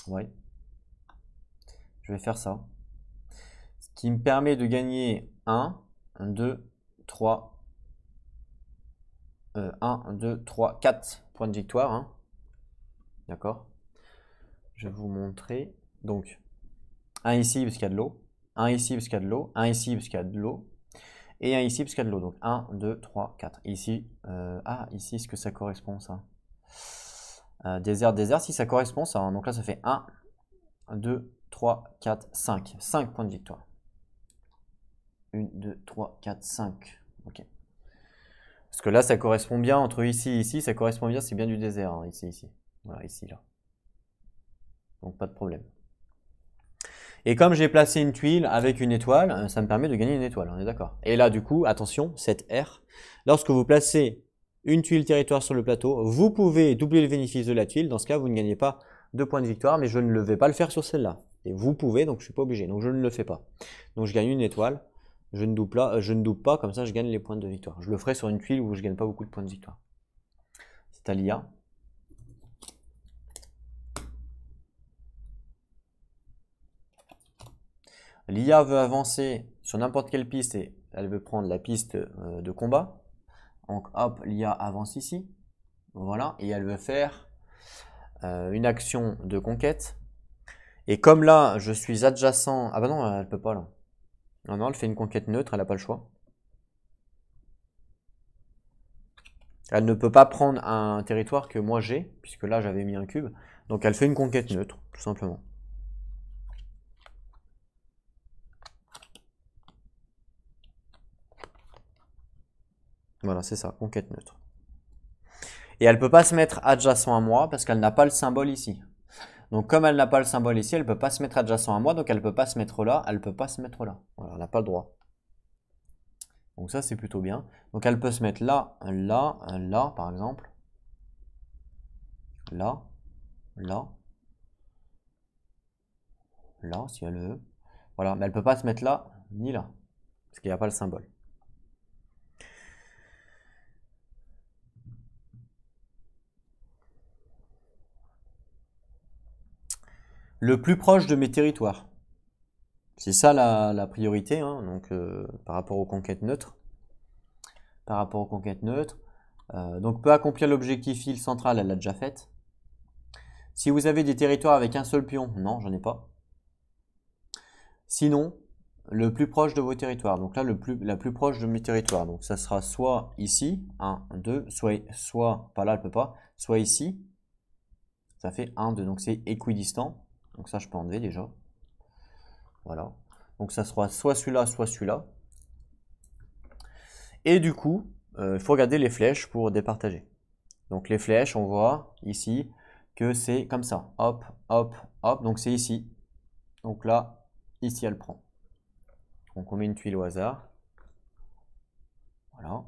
Ouais. Je vais faire ça. Ce qui me permet de gagner 1, 2, 3... 1, 2, 3, 4 points de victoire. Hein. D'accord? Je vais vous montrer. Donc, un ici parce qu'il y a de l'eau. Un ici parce qu'il y a de l'eau. Un ici parce qu'il y a de l'eau. Et un ici parce qu'il y a de l'eau. Donc 1, 2, 3, 4. Ici, ici, est-ce que ça correspond ça? Désert, désert, si ça correspond ça. Hein. Donc là, ça fait 1, 2, 3, 4, 5. 5 points de victoire. 1, 2, 3, 4, 5. Ok. Parce que là, ça correspond bien entre ici et ici. Ça correspond bien, c'est bien du désert. Hein, ici, ici. Voilà, ici, là. Donc pas de problème. Et comme j'ai placé une tuile avec une étoile, ça me permet de gagner une étoile, on est d'accord. Et là, du coup, attention, cette R, lorsque vous placez une tuile territoire sur le plateau, vous pouvez doubler le bénéfice de la tuile. Dans ce cas, vous ne gagnez pas 2 points de victoire, mais je ne vais pas le faire sur celle-là. Et vous pouvez, donc je ne suis pas obligé, donc je ne le fais pas. Donc je gagne une étoile, je ne double pas, comme ça je gagne les points de victoire. Je le ferai sur une tuile où je ne gagne pas beaucoup de points de victoire. C'est à l'IA. L'IA veut avancer sur n'importe quelle piste et elle veut prendre la piste de combat. Donc hop, l'IA avance ici. Voilà, et elle veut faire une action de conquête. Et comme là, je suis adjacent... Ah bah non, elle peut pas là. Non, non, elle fait une conquête neutre, elle n'a pas le choix. Elle ne peut pas prendre un territoire que moi j'ai, puisque là j'avais mis un cube. Donc elle fait une conquête neutre, tout simplement. Voilà, c'est ça, conquête neutre. Et elle ne peut pas se mettre adjacent à moi parce qu'elle n'a pas le symbole ici. Donc comme elle n'a pas le symbole ici, elle ne peut pas se mettre adjacent à moi, donc elle ne peut pas se mettre là, elle ne peut pas se mettre là. Voilà, elle n'a pas le droit. Donc ça c'est plutôt bien. Donc elle peut se mettre là, là, là par exemple. Là, là, là si elle veut. Voilà, mais elle ne peut pas se mettre là, ni là, parce qu'il n'y a pas le symbole. Le plus proche de mes territoires. C'est ça la priorité, hein, donc par rapport aux conquêtes neutres. Par rapport aux conquêtes neutres. Donc peut accomplir l'objectif île centrale, elle l'a déjà faite. Si vous avez des territoires avec un seul pion, non, j'en ai pas. Sinon, le plus proche de vos territoires. Donc là, la plus proche de mes territoires. Donc ça sera soit ici, 1, 2, soit pas là, elle peut pas, soit ici. Ça fait 1, 2. Donc c'est équidistant. Donc ça, je peux enlever déjà. Voilà. Donc ça sera soit celui-là, soit celui-là. Et du coup, il faut regarder les flèches pour départager. Donc les flèches, on voit ici que c'est comme ça. Hop, hop, hop. Donc c'est ici. Donc là, ici, elle prend. Donc on met une tuile au hasard. Voilà.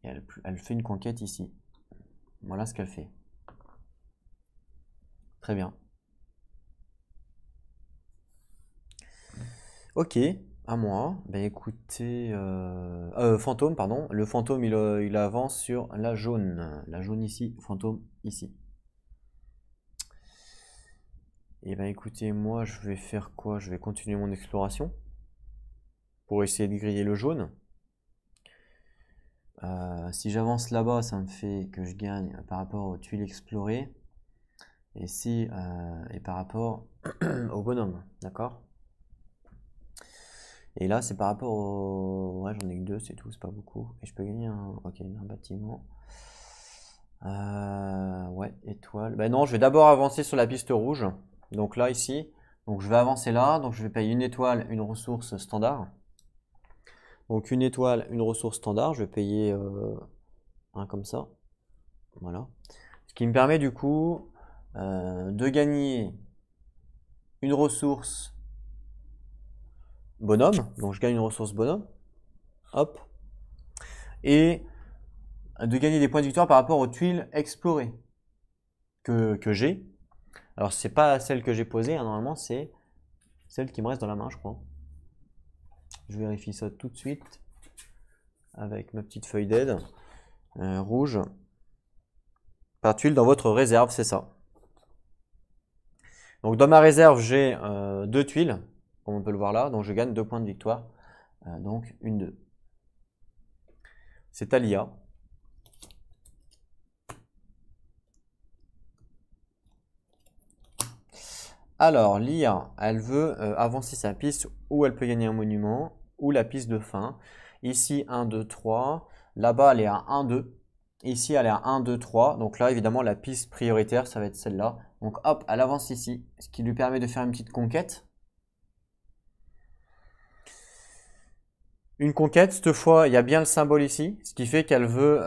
Et elle fait une conquête ici. Voilà ce qu'elle fait. Très bien. Ok, à moi. Ben écoutez, fantôme, pardon. Le fantôme, il avance sur la jaune. La jaune ici, fantôme ici. Et ben écoutez, moi je vais faire quoi? Je vais continuer mon exploration pour essayer de griller le jaune. Si j'avance là-bas, ça me fait que je gagne par rapport aux tuiles explorées. Et par rapport au bonhomme, d'accord? Et là, c'est par rapport au... Ouais, j'en ai que 2, c'est tout, c'est pas beaucoup. Et je peux gagner un... Ok, un bâtiment. Ouais, étoile. Ben non, je vais d'abord avancer sur la piste rouge. Donc là, ici. Donc je vais avancer là. Donc je vais payer une étoile, une ressource standard. Donc une étoile, une ressource standard. Je vais payer un comme ça. Voilà. Ce qui me permet du coup de gagner une ressource bonhomme. Donc je gagne une ressource bonhomme. Hop. Et de gagner des points de victoire par rapport aux tuiles explorées que j'ai. Alors c'est pas celle que j'ai posée, hein, normalement c'est celle qui me reste dans la main, je crois. Je vérifie ça tout de suite avec ma petite feuille d'aide. Rouge. Par tuile dans votre réserve, c'est ça. Donc dans ma réserve, j'ai 2 tuiles, comme on peut le voir là, donc je gagne 2 points de victoire. Donc une 2. C'est à l'IA. Alors l'IA, elle veut avancer sa piste où elle peut gagner un monument, ou la piste de fin. Ici 1, 2, 3. Là-bas, elle est à 1, 2. Ici, elle est à 1, 2, 3. Donc là, évidemment, la piste prioritaire, ça va être celle-là. Donc hop, elle avance ici, ce qui lui permet de faire une petite conquête. Une conquête, cette fois, il y a bien le symbole ici, ce qui fait qu'elle veut,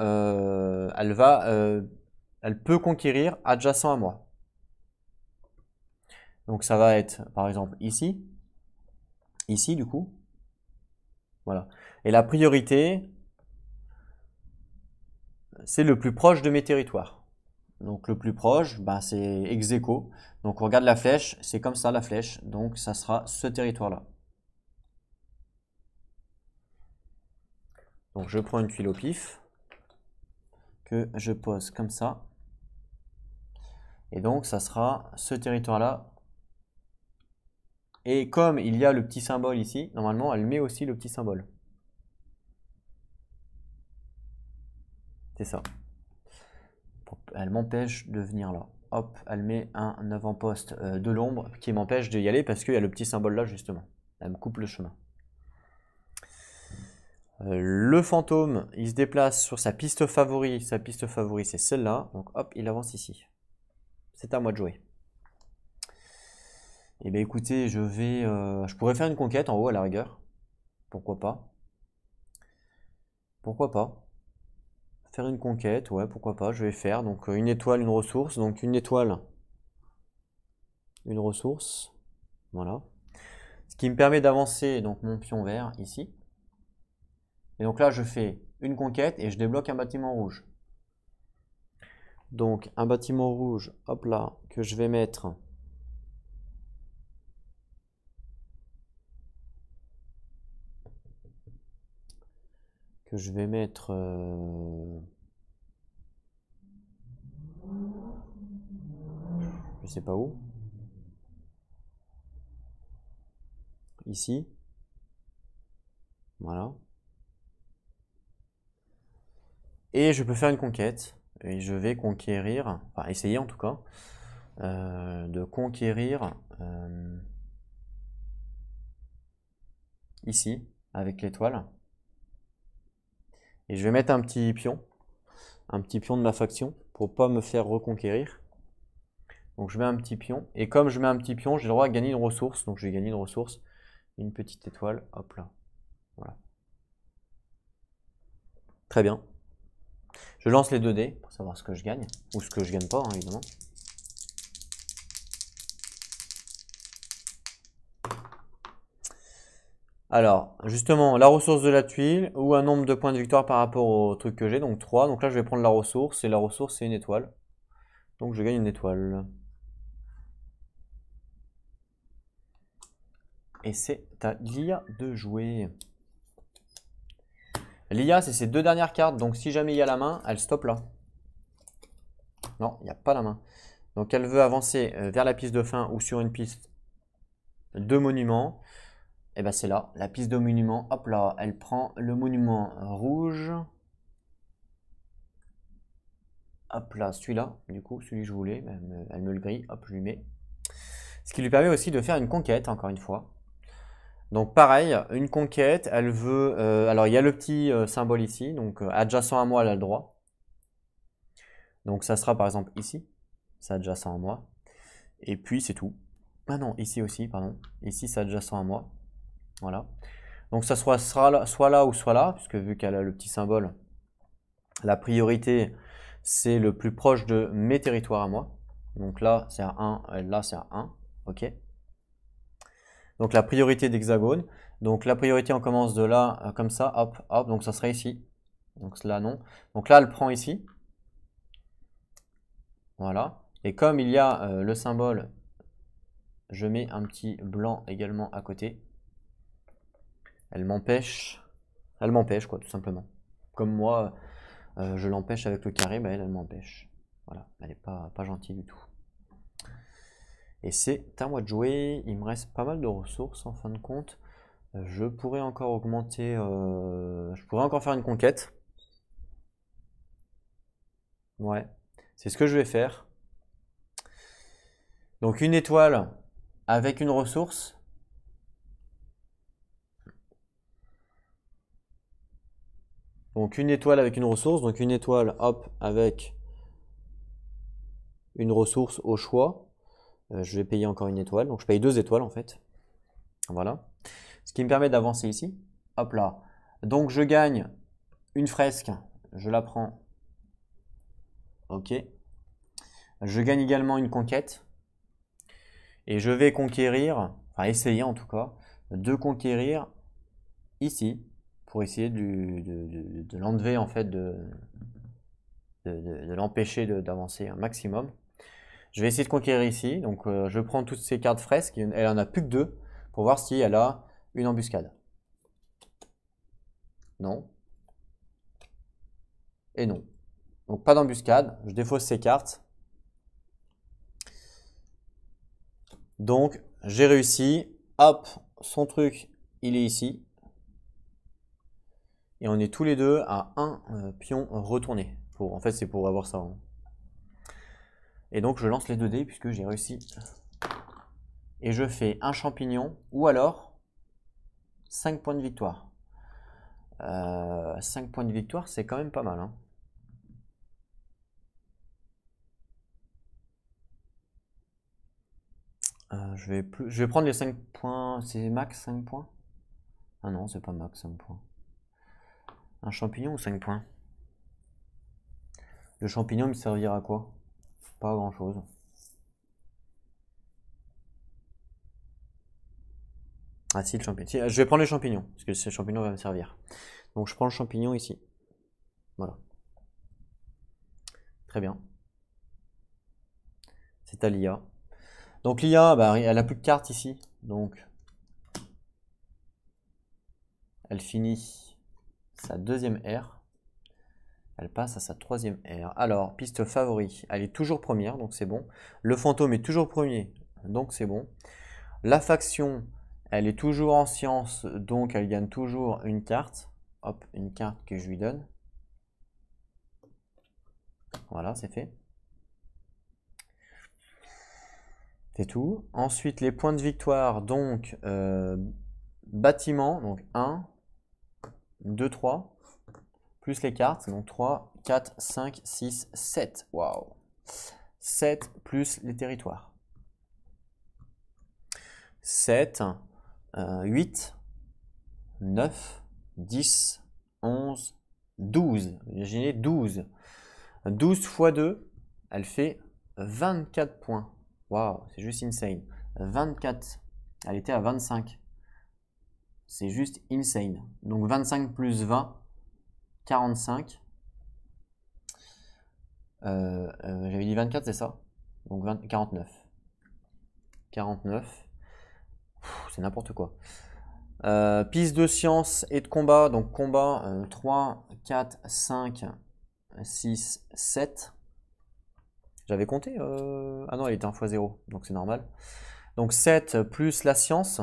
elle peut conquérir adjacent à moi. Donc ça va être, par exemple, ici du coup. Voilà. Et la priorité, c'est le plus proche de mes territoires. Donc le plus proche, bah, c'est ex aequo. Donc on regarde la flèche, c'est comme ça la flèche. Donc ça sera ce territoire-là. Donc je prends une tuile au pif, que je pose comme ça. Et donc ça sera ce territoire-là. Et comme il y a le petit symbole ici, normalement elle met aussi le petit symbole. C'est ça. Elle m'empêche de venir là. Hop, elle met un avant-poste de l'ombre qui m'empêche d'y aller parce qu'il y a le petit symbole là justement. Elle me coupe le chemin. Le fantôme, il se déplace sur sa piste favori. Sa piste favori, c'est celle-là. Donc hop, il avance ici. C'est à moi de jouer. Et bien écoutez, je pourrais faire une conquête en haut à la rigueur. Pourquoi pas? Pourquoi pas? Faire une conquête, ouais, pourquoi pas, je vais faire. Donc une étoile, une ressource. Donc une étoile, une ressource. Voilà. Ce qui me permet d'avancer donc mon pion vert ici. Et donc là, je fais une conquête et je débloque un bâtiment rouge. Donc un bâtiment rouge, hop là, que je vais mettre. Je sais pas où. Ici. Voilà. Et je peux faire une conquête. Et je vais conquérir, enfin essayer en tout cas, de conquérir ici, avec l'étoile. Et je vais mettre un petit pion de ma faction, pour pas me faire reconquérir. Donc je mets un petit pion, et comme je mets un petit pion, j'ai le droit à gagner une ressource. Donc je vais gagner une ressource, une petite étoile, hop là. Voilà. Très bien. Je lance les 2 dés pour savoir ce que je gagne, ou ce que je gagne pas, hein, évidemment. Alors, justement, la ressource de la tuile, ou un nombre de points de victoire par rapport au truc que j'ai, donc 3. Donc là, je vais prendre la ressource, et la ressource, c'est une étoile. Donc je gagne une étoile. Et c'est à l'IA de jouer. L'IA, c'est ces 2 dernières cartes, donc si jamais il y a la main, elle stoppe là. Non, il n'y a pas la main. Donc elle veut avancer vers la piste de fin ou sur une piste de monument. Et bien c'est là, la piste de monument. Hop là, elle prend le monument rouge. Hop là, celui-là, du coup, celui que je voulais, elle me le grille. Hop, je lui mets. Ce qui lui permet aussi de faire une conquête, encore une fois. Donc pareil, une conquête, elle veut... alors il y a le petit symbole ici, donc adjacent à moi, elle a le droit. Donc ça sera par exemple ici, c'est adjacent à moi. Et puis c'est tout. Ah non, ici aussi, pardon. Ici c'est adjacent à moi. Voilà. Donc ça sera là, soit là ou soit là, puisque vu qu'elle a le petit symbole, la priorité c'est le plus proche de mes territoires à moi. Donc là c'est à 1, là c'est à 1. Ok. Donc la priorité d'hexagone. Donc la priorité on commence de là, comme ça, hop, hop, donc ça serait ici. Donc là non. Donc là elle prend ici. Voilà. Et comme il y a le symbole, je mets un petit blanc également à côté. Elle m'empêche quoi, tout simplement. Comme moi, je l'empêche avec le carré, bah elle m'empêche. Voilà, elle n'est pas gentille du tout. Et c'est à moi de jouer. Il me reste pas mal de ressources en fin de compte. Je pourrais encore augmenter, je pourrais encore faire une conquête. Ouais, c'est ce que je vais faire. Donc une étoile avec une ressource. Donc une étoile avec une ressource. Donc une étoile, hop, avec une ressource au choix. Je vais payer encore une étoile. Donc je paye 2 étoiles en fait. Voilà. Ce qui me permet d'avancer ici. Hop là. Donc je gagne une fresque. Je la prends. Ok. Je gagne également une conquête. Et je vais conquérir, enfin essayer en tout cas, de conquérir ici. Pour essayer de l'enlever en fait, de l'empêcher d'avancer un maximum. Je vais essayer de conquérir ici. Donc je prends toutes ces cartes fresques. Elle en a plus que 2 pour voir si elle a une embuscade. Non. Et non. Donc pas d'embuscade. Je défausse ces cartes. Donc j'ai réussi. Hop, son truc, il est ici. Et on est tous les deux à un pion retourné. En fait, c'est pour avoir ça. Hein. Et donc je lance les 2 dés puisque j'ai réussi. Et je fais un champignon ou alors 5 points de victoire. 5 points de victoire, c'est quand même pas mal. Hein. Je vais prendre les 5 points. C'est max 5 points? Ah non, c'est pas max 5 points. Un champignon ou 5 points? Le champignon me servira à quoi? Pas à grand chose. Ah si, le champignon. Si, je vais prendre les champignons, parce que ce champignon va me servir. Donc je prends le champignon ici. Voilà. Très bien. C'est à l'IA. Donc l'IA, bah, elle a plus de cartes ici. Donc elle finit sa 2e ère. Elle passe à sa 3e ère. Alors, piste favori, elle est toujours première, donc c'est bon. Le fantôme est toujours premier, donc c'est bon. La faction, elle est toujours en science, donc elle gagne toujours une carte. Hop, une carte que je lui donne. Voilà, c'est fait. C'est tout. Ensuite, les points de victoire, donc bâtiment, donc 1, 2, 3, plus les cartes, donc 3, 4, 5, 6, 7. Waouh! 7 plus les territoires. 7, 8, 9, 10, 11, 12. Imaginez 12. 12 fois 2, elle fait 24 points. Waouh, c'est juste insane. 24. Elle était à 25. C'est juste insane. Donc 25 plus 20, 45. J'avais dit 24, c'est ça? Donc 49. 49. C'est n'importe quoi. Piste de science et de combat. Donc combat 3, 4, 5, 6, 7. J'avais compté. Ah non, il était 1 x 0. Donc c'est normal. Donc 7 plus la science.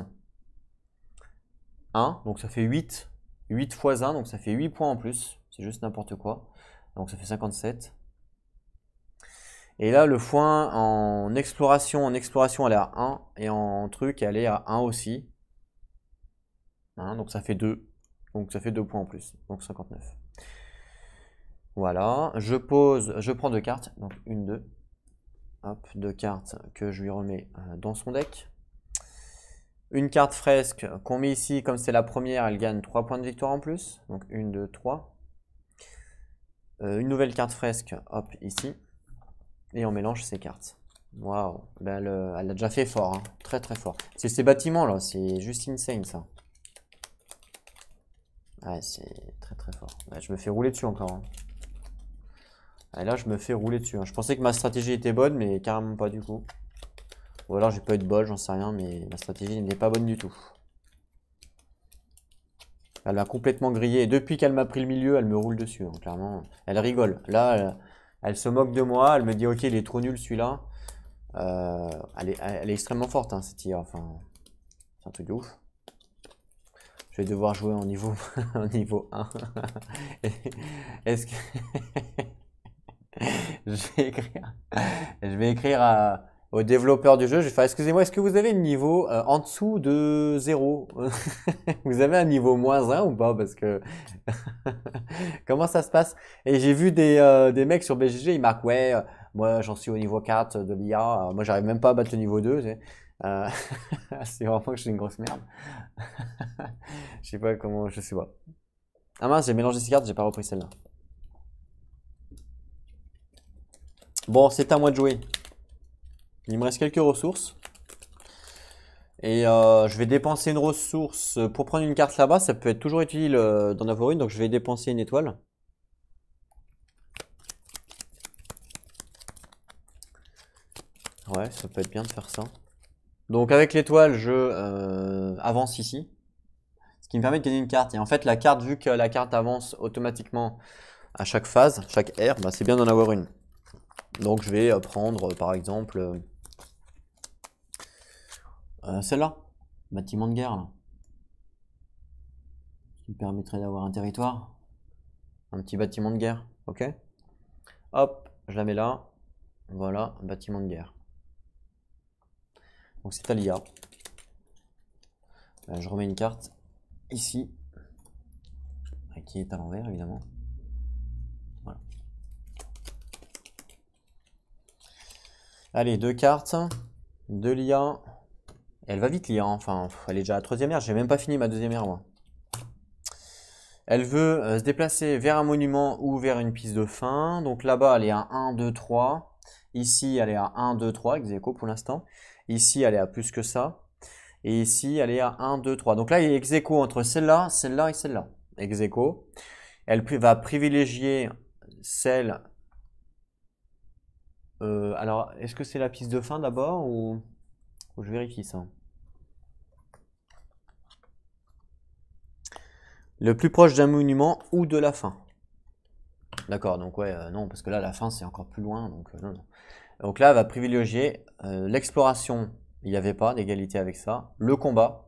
1. Donc ça fait 8. 8 x 1. Donc ça fait 8 points en plus. C'est juste n'importe quoi. Donc ça fait 57. Et là, le foin en exploration, elle est à 1. Et en truc, elle est à 1 aussi. Hein, donc ça fait 2. Donc ça fait 2 points en plus. Donc 59. Voilà. Je prends 2 cartes. Donc 1, 2. Hop, 2 cartes que je lui remets dans son deck. Une carte fresque qu'on met ici, comme c'est la première, elle gagne 3 points de victoire en plus. Donc 1, 2, 3. Une nouvelle carte fresque, hop, ici. Et on mélange ces cartes. Waouh, ben elle a déjà fait fort, hein. Très très fort. C'est ces bâtiments là, c'est juste insane ça. Ouais, c'est très très fort. Ouais, je me fais rouler dessus encore, hein. Et là, je me fais rouler dessus, hein. Je pensais que ma stratégie était bonne, mais carrément pas du coup. Ou alors j'ai pas eu de bol, j'en sais rien, mais ma stratégie n'est pas bonne du tout. Elle m'a complètement grillé. Et depuis qu'elle m'a pris le milieu, elle me roule dessus, hein, clairement. Elle rigole. Là, elle se moque de moi. Elle me dit, ok, il est trop nul celui-là. Elle est extrêmement forte, hein, cette IA. Enfin, c'est un truc de ouf. Je vais devoir jouer en niveau, en niveau 1. Est-ce que... je vais écrire au développeur du jeu. Je vais faire, excusez-moi, est-ce que vous avez un niveau en dessous de 0? Vous avez un niveau -1 ou pas? Parce que comment ça se passe? Et j'ai vu des mecs sur BGG, ils marquent, ouais, moi j'en suis au niveau 4 de l'IA, moi j'arrive même pas à battre le niveau 2. Tu sais. C'est vraiment que je suis une grosse merde. Je sais pas comment, je sais pas. Ah mince, j'ai mélangé ces cartes, j'ai pas repris celle-là. Bon, c'est à moi de jouer. Il me reste quelques ressources. Et je vais dépenser une ressource pour prendre une carte là-bas. Ça peut être toujours utile d'en avoir une. Donc je vais dépenser une étoile. Ouais, ça peut être bien de faire ça. Donc avec l'étoile, je avance ici. Ce qui me permet de gagner une carte. Et en fait, la carte, vu que la carte avance automatiquement à chaque phase, chaque ère, bah, c'est bien d'en avoir une. Donc je vais prendre par exemple celle-là, bâtiment de guerre, là. Qui me permettrait d'avoir un territoire. Un petit bâtiment de guerre, ok? Hop, je la mets là. Voilà, bâtiment de guerre. Donc c'est à l'IA. Je remets une carte ici, qui est à l'envers évidemment. Voilà. Allez, 2 cartes de l'IA. Elle va vite l'IA, enfin, elle est déjà à la 3e ère, j'ai même pas fini ma 2e ère moi. Elle veut se déplacer vers un monument ou vers une piste de fin. Donc là-bas, elle est à 1, 2, 3. Ici, elle est à 1, 2, 3, ex aequo pour l'instant. Ici, elle est à plus que ça. Et ici, elle est à 1, 2, 3. Donc là, il y a ex aequo entre celle-là, celle-là et celle-là. Ex aequo. Elle va privilégier celle... alors, est-ce que c'est la piste de fin d'abord ou je vérifie ça? Le plus proche d'un monument ou de la fin. D'accord, donc ouais, non, parce que là, la fin, c'est encore plus loin. Donc, non, non. Donc là, elle va privilégier l'exploration. Il n'y avait pas d'égalité avec ça. Le combat.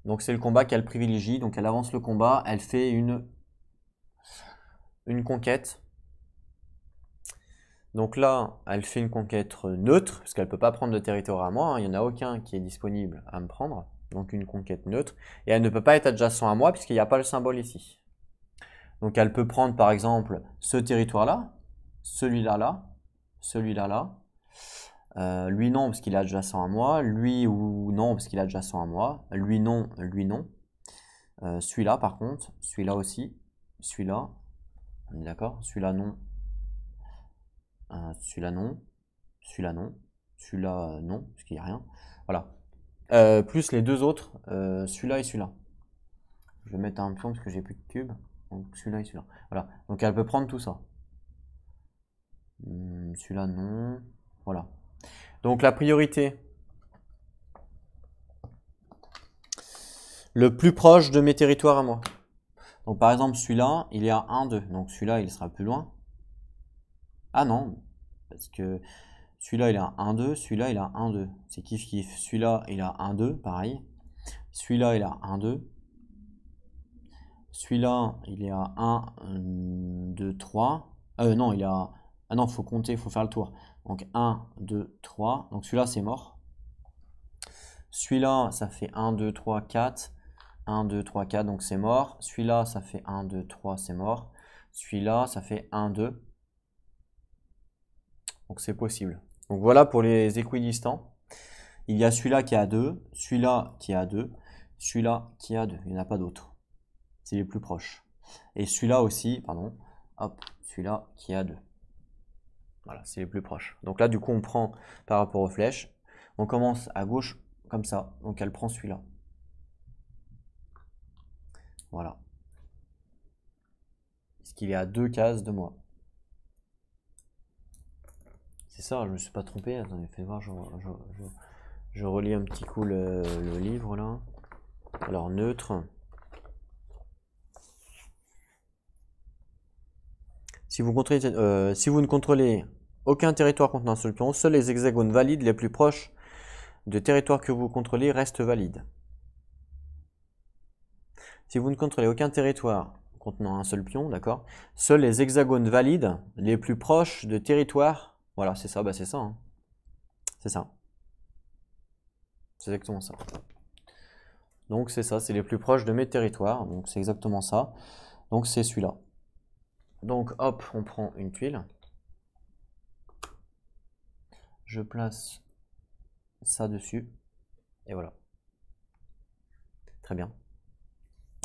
Donc c'est le combat qu'elle privilégie. Donc elle avance le combat. Elle fait une conquête. Donc là, elle fait une conquête neutre. Parce qu'elle ne peut pas prendre de territoire à moi, hein. Il n'y en a aucun qui est disponible à me prendre. Donc une conquête neutre. Et elle ne peut pas être adjacent à moi puisqu'il n'y a pas le symbole ici. Donc elle peut prendre par exemple ce territoire-là. Celui-là là. Celui-là là. Lui non parce qu'il est adjacent à moi, lui ou non parce qu'il est adjacent à moi, lui non, lui non. Celui-là par contre, celui-là aussi, celui-là, on est d'accord, celui-là non, celui-là non, celui-là non, celui-là non, parce qu'il n'y a rien. Voilà. Plus les deux autres, celui-là et celui-là. Je vais mettre un pion parce que j'ai plus de cubes. Donc celui-là et celui-là. Voilà. Donc elle peut prendre tout ça. Celui-là non. Voilà. Donc la priorité, le plus proche de mes territoires à moi. Donc par exemple celui-là, il est à 1, 2. Donc celui-là, il sera plus loin. Ah non, parce que celui-là, il est à 1, 2. Celui-là, il est à 1, 2. C'est kiff kiff. Celui-là, il est à 1, 2, pareil. Celui-là, il est à 1, 2. Celui-là, il est à 1, 2, 3. Non, il est à... Ah non, il faut compter, il faut faire le tour. Donc 1, 2, 3. Donc celui-là, c'est mort. Celui-là, ça fait 1, 2, 3, 4. 1, 2, 3, 4, donc c'est mort. Celui-là, ça fait 1, 2, 3, c'est mort. Celui-là, ça fait 1, 2. Donc c'est possible. Donc voilà pour les équidistants. Il y a celui-là qui est à 2, celui-là qui est à 2, celui-là qui est à 2. Il n'y en a pas d'autres. C'est les plus proches. Et celui-là aussi, pardon, hop, celui-là qui est à 2. Voilà, c'est les plus proches. Donc là, du coup, on prend par rapport aux flèches. On commence à gauche, comme ça. Donc elle prend celui-là. Voilà. Est-ce qu'il est à 2 cases de moi? C'est ça, je me suis pas trompé. Attendez, faites voir, je relis un petit coup le livre là. Alors, neutre. Si vous ne contrôlez aucun territoire contenant un seul pion, seuls les hexagones valides les plus proches de territoire que vous contrôlez restent valides. Si vous ne contrôlez aucun territoire contenant un seul pion, d'accord, seuls les hexagones valides les plus proches de territoire, voilà, c'est ça, bah c'est ça, hein. C'est ça. C'est exactement ça. Donc c'est ça, c'est les plus proches de mes territoires, donc c'est exactement ça. Donc c'est celui-là. Donc hop, on prend une tuile. Je place ça dessus. Et voilà. Très bien.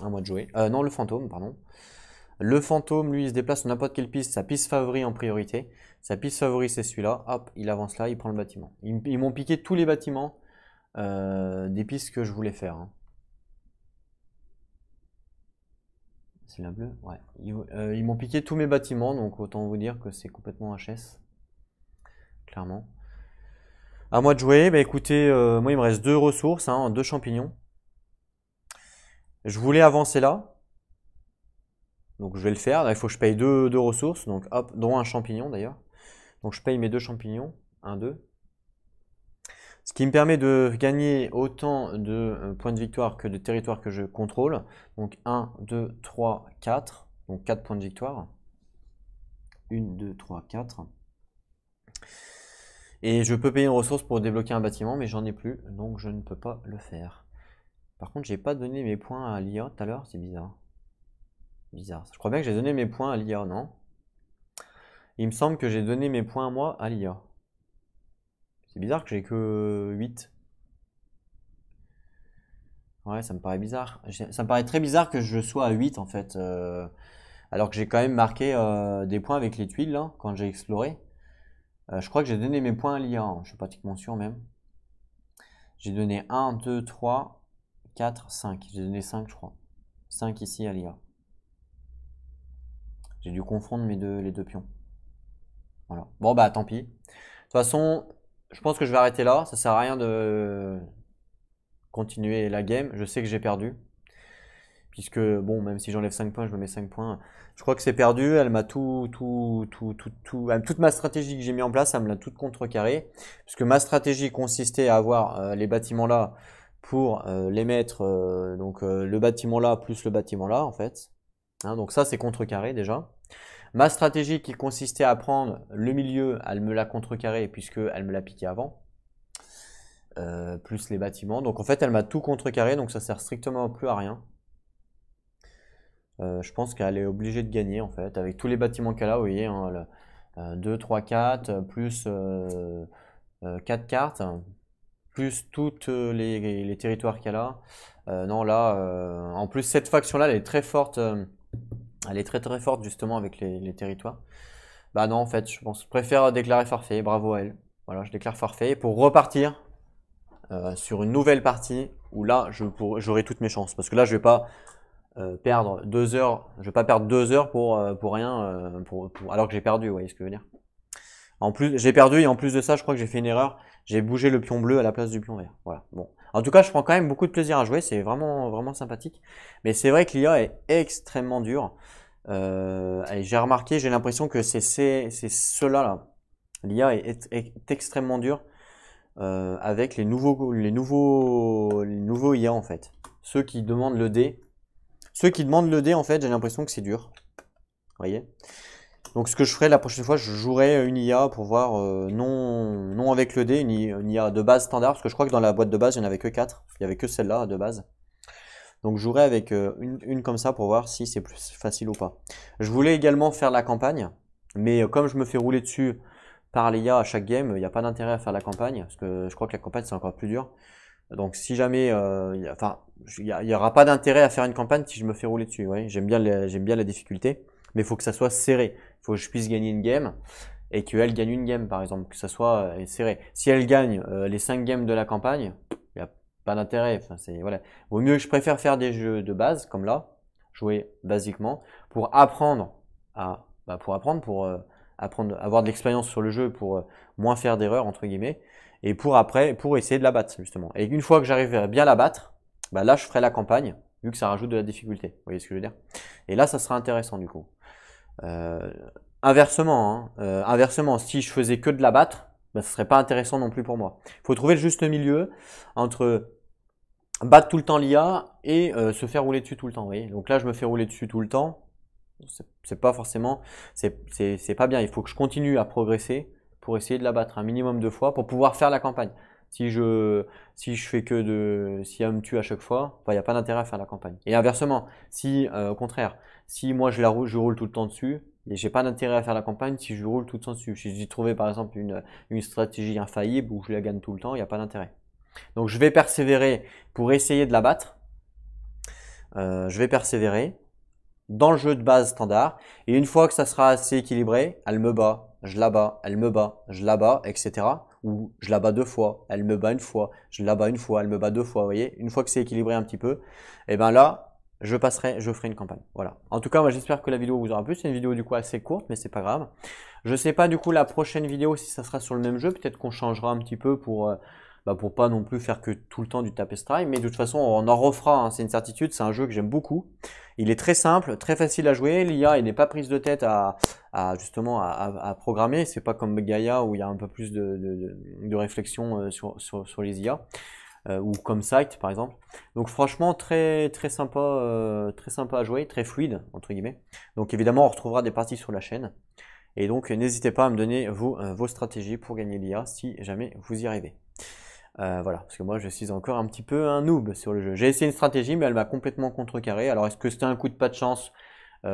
À moi de jouer. Non, le fantôme, pardon. Le fantôme, lui, il se déplace sur n'importe quelle piste. Sa piste favori en priorité. Sa piste favori, c'est celui-là. Hop, il avance là, il prend le bâtiment. Ils m'ont piqué tous les bâtiments des pistes que je voulais faire, hein. C'est la bleue? Ouais. Ils m'ont piqué tous mes bâtiments, donc autant vous dire que c'est complètement HS. Clairement. À moi de jouer. Bah écoutez, moi il me reste 2 ressources, hein, 2 champignons. Je voulais avancer là. Donc je vais le faire. Là, il faut que je paye 2 ressources. Donc hop, dont un champignon d'ailleurs. Donc je paye mes 2 champignons. 1, 2. Ce qui me permet de gagner autant de points de victoire que de territoire que je contrôle. Donc 1, 2, 3, 4. Donc 4 points de victoire. 1, 2, 3, 4. Et je peux payer une ressource pour débloquer un bâtiment, mais j'en ai plus. Donc je ne peux pas le faire. Par contre, j'ai pas donné mes points à l'IA tout à l'heure. C'est bizarre. Bizarre. Je crois bien que j'ai donné mes points à l'IA, non? Il me semble que j'ai donné mes points à moi à l'IA. C'est bizarre que j'ai que 8. Ouais, ça me paraît bizarre. Ça me paraît très bizarre que je sois à 8 en fait. Alors que j'ai quand même marqué des points avec les tuiles là, quand j'ai exploré. Je crois que j'ai donné mes points à l'IA, hein. Je suis pratiquement sûr même. J'ai donné 1, 2, 3, 4, 5. J'ai donné 5 je crois. 5 ici à l'IA. J'ai dû confondre les deux pions. Voilà. Bon bah tant pis. De toute façon, je pense que je vais arrêter là. Ça sert à rien de continuer la game. Je sais que j'ai perdu. Puisque, bon, même si j'enlève 5 points, je me mets 5 points. Je crois que c'est perdu. Elle m'a toute ma stratégie que j'ai mis en place, elle me l'a toute contrecarré. Puisque ma stratégie consistait à avoir les bâtiments là pour les mettre, le bâtiment là plus le bâtiment là, en fait. Hein, donc ça, c'est contrecarré déjà. Ma stratégie qui consistait à prendre le milieu, elle me l'a contrecarré puisqu'elle me l'a piqué avant. Plus les bâtiments. Donc en fait, elle m'a tout contrecarré, donc ça sert strictement plus à rien. Je pense qu'elle est obligée de gagner en fait, avec tous les bâtiments qu'elle a, vous voyez, hein, 2, 3, 4, plus 4 cartes, plus toutes les territoires qu'elle a. Non là, en plus cette faction-là, elle est très forte, elle est très très forte justement avec les territoires. Bah non en fait, je préfère déclarer forfait, bravo à elle. Voilà, je déclare forfait pour repartir sur une nouvelle partie où là j'aurai toutes mes chances. Parce que là je vais pas perdre 2 heures, je vais pas perdre 2 heures pour rien, alors que j'ai perdu, vous voyez ce que je veux dire. En plus, j'ai perdu et en plus de ça, je crois que j'ai fait une erreur. J'ai bougé le pion bleu à la place du pion vert. Voilà. Bon. En tout cas, je prends quand même beaucoup de plaisir à jouer. C'est vraiment, vraiment sympathique. Mais c'est vrai que l'IA est extrêmement dure. J'ai remarqué, j'ai l'impression que c'est cela là. L'IA est extrêmement dure avec les nouveaux IA en fait. Ceux qui demandent le dé. Ceux qui demandent le dé, en fait, j'ai l'impression que c'est dur. Vous voyez? Donc ce que je ferai la prochaine fois, je jouerai une IA pour voir, non avec le dé, une IA de base standard, parce que je crois que dans la boîte de base, il n'y en avait que 4. Il n'y avait que celle-là de base. Donc je jouerai avec une comme ça pour voir si c'est plus facile ou pas. Je voulais également faire la campagne, mais comme je me fais rouler dessus par les IA à chaque game, il n'y a pas d'intérêt à faire la campagne, parce que je crois que la campagne c'est encore plus dur. Donc si jamais, il y aura pas d'intérêt à faire une campagne si je me fais rouler dessus. Ouais. J'aime bien la difficulté, mais il faut que ça soit serré. Il faut que je puisse gagner une game et qu'elle gagne une game, par exemple, que ça soit serré. Si elle gagne les 5 games de la campagne, il n'y a pas d'intérêt. Enfin, voilà. Vaut mieux que je préfère faire des jeux de base, comme là, jouer basiquement, pour apprendre pour apprendre, avoir de l'expérience sur le jeu, pour moins faire d'erreurs, entre guillemets, et pour essayer de la battre, justement. Et une fois que j'arrive à bien la battre, bah là, je ferai la campagne, vu que ça rajoute de la difficulté. Vous voyez ce que je veux dire? Et là, ça sera intéressant, du coup. Inversement, si je faisais que de la battre, bah, ce serait pas intéressant non plus pour moi. Il faut trouver le juste milieu entre battre tout le temps l'IA et se faire rouler dessus tout le temps. Vous voyez, donc là, je me fais rouler dessus tout le temps. C'est pas forcément, c'est pas bien. Il faut que je continue à progresser pour essayer de la battre un minimum de fois pour pouvoir faire la campagne. Si je fais si elle me tue à chaque fois, il n'y a pas d'intérêt à faire la campagne. Et inversement, si au contraire, si moi je roule tout le temps dessus, et j'ai pas d'intérêt à faire la campagne si je roule tout le temps dessus. Si j'ai trouvé par exemple une stratégie infaillible où je la gagne tout le temps, il n'y a pas d'intérêt. Donc je vais persévérer pour essayer de la battre. Je vais persévérer dans le jeu de base standard. Et une fois que ça sera assez équilibré, elle me bat, je la bats, elle me bat, je la bats, etc. Ou je la bats 2 fois, elle me bat une fois, je la bats une fois, elle me bat 2 fois. Vous voyez, une fois que c'est équilibré un petit peu, et ben là, je ferai une campagne. Voilà. En tout cas, moi j'espère que la vidéo vous aura plu. C'est une vidéo du coup assez courte, mais c'est pas grave. Je sais pas du coup la prochaine vidéo si ça sera sur le même jeu. Peut-être qu'on changera un petit peu pour pas non plus faire que tout le temps du Tapestry. Mais de toute façon, on en refera. Hein, c'est une certitude. C'est un jeu que j'aime beaucoup. Il est très simple, très facile à jouer. L'IA, il n'est pas prise de tête justement à programmer. C'est pas comme Gaia où il y a un peu plus de réflexion sur les IA. Ou comme Sight par exemple. Donc franchement très sympa à jouer, très fluide entre guillemets. Donc évidemment on retrouvera des parties sur la chaîne. Et donc n'hésitez pas à me donner vos stratégies pour gagner l'IA si jamais vous y arrivez. Voilà, parce que moi je suis encore un petit peu un noob sur le jeu. J'ai essayé une stratégie mais elle m'a complètement contrecarré. Alors est-ce que c'était un coup de pas de chance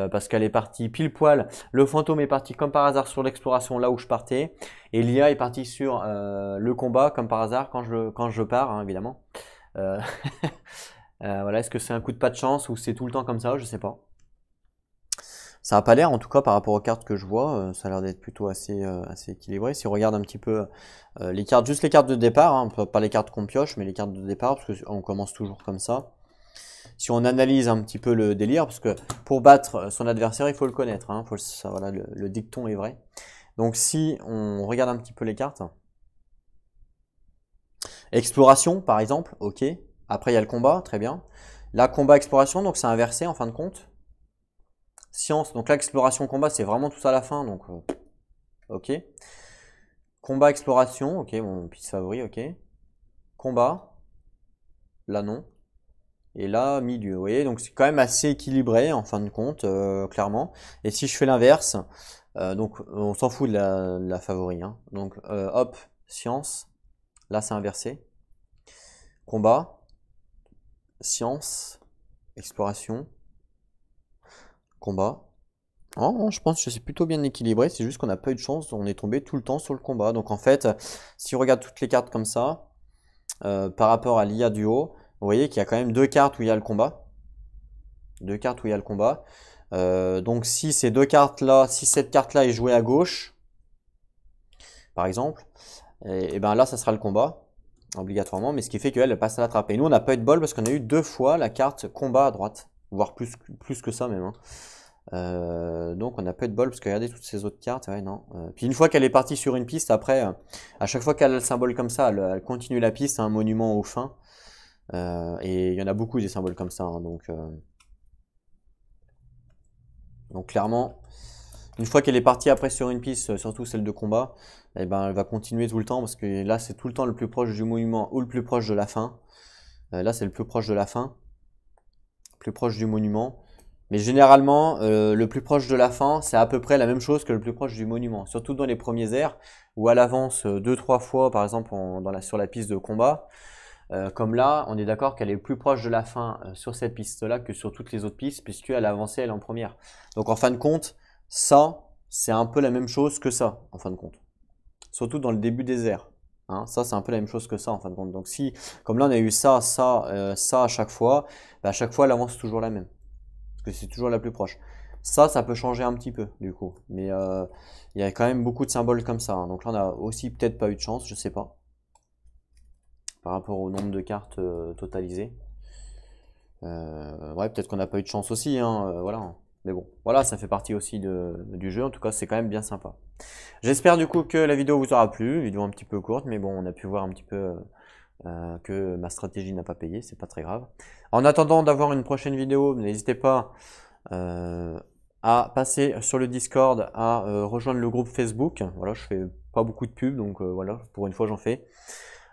parce qu'elle est partie pile poil, le fantôme est parti comme par hasard sur l'exploration là où je partais, et l'IA est partie sur le combat comme par hasard quand je pars, hein, évidemment. Voilà, est-ce que c'est un coup de pas de chance ou c'est tout le temps comme ça, je sais pas. Ça n'a pas l'air, en tout cas par rapport aux cartes que je vois, ça a l'air d'être plutôt assez équilibré. Si on regarde un petit peu les cartes, juste les cartes de départ, hein, pas les cartes qu'on pioche, mais les cartes de départ, parce qu'on commence toujours comme ça. Si on analyse un petit peu le délire, parce que pour battre son adversaire, il faut le connaître, hein, voilà, le dicton est vrai. Donc si on regarde un petit peu les cartes, exploration par exemple, ok. Après il y a le combat, très bien. Là combat exploration, donc c'est inversé en fin de compte. Science, donc là exploration combat c'est vraiment tout à la fin, donc ok. Combat exploration, ok, mon piste favori, ok. Combat, là non. Et là, milieu, vous voyez, donc c'est quand même assez équilibré en fin de compte, clairement. Et si je fais l'inverse, donc on s'en fout de la favori, hein. Donc hop, science, là c'est inversé. Combat, science, exploration, combat. Oh, je pense que c'est plutôt bien équilibré, c'est juste qu'on n'a pas eu de chance, on est tombé tout le temps sur le combat. Donc en fait, si on regarde toutes les cartes comme ça, par rapport à l'IA du haut, vous voyez qu'il y a quand même 2 cartes où il y a le combat. 2 cartes où il y a le combat. Donc si ces 2 cartes là, si cette carte là est jouée à gauche, par exemple, et ben là ça sera le combat, obligatoirement, mais ce qui fait qu'elle passe à la trappe. Et nous on n'a pas eu de bol parce qu'on a eu 2 fois la carte combat à droite, voire plus que ça même, hein. Donc on n'a pas eu de bol parce que regardez toutes ces autres cartes, ouais, non. Puis une fois qu'elle est partie sur une piste, après, à chaque fois qu'elle a le symbole comme ça, elle continue la piste, c'est un monument au fin. Et il y en a beaucoup des symboles comme ça, hein, donc clairement, une fois qu'elle est partie après sur une piste, surtout celle de combat, eh ben, elle va continuer tout le temps parce que là c'est tout le temps le plus proche du monument ou le plus proche de la fin. Là c'est le plus proche de la fin, plus proche du monument. Mais généralement, le plus proche de la fin, c'est à peu près la même chose que le plus proche du monument. Surtout dans les premiers airs, où elle avance 2-3 fois, par exemple sur la piste de combat. Comme là, on est d'accord qu'elle est plus proche de la fin sur cette piste-là que sur toutes les autres pistes, puisqu'elle a avancé, elle est en première. Donc en fin de compte, ça, c'est un peu la même chose que ça, en fin de compte. Surtout dans le début des airs. Hein, ça, c'est un peu la même chose que ça, en fin de compte. Donc si, comme là, on a eu ça, ça à chaque fois, bah, à chaque fois, l'avance est toujours la même. Parce que c'est toujours la plus proche. Ça peut changer un petit peu, du coup. Mais il y a quand même beaucoup de symboles comme ça. Hein. Donc là, on a aussi peut-être pas eu de chance, je sais pas. Par rapport au nombre de cartes totalisées. Ouais, peut-être qu'on n'a pas eu de chance aussi, hein, voilà. Mais bon, voilà, ça fait partie aussi du jeu. En tout cas, c'est quand même bien sympa. J'espère du coup que la vidéo vous aura plu. Vidéo un petit peu courte, mais bon, on a pu voir un petit peu que ma stratégie n'a pas payé. C'est pas très grave. En attendant d'avoir une prochaine vidéo, n'hésitez pas à passer sur le Discord, à rejoindre le groupe Facebook. Voilà, je fais pas beaucoup de pubs, donc voilà, pour une fois j'en fais.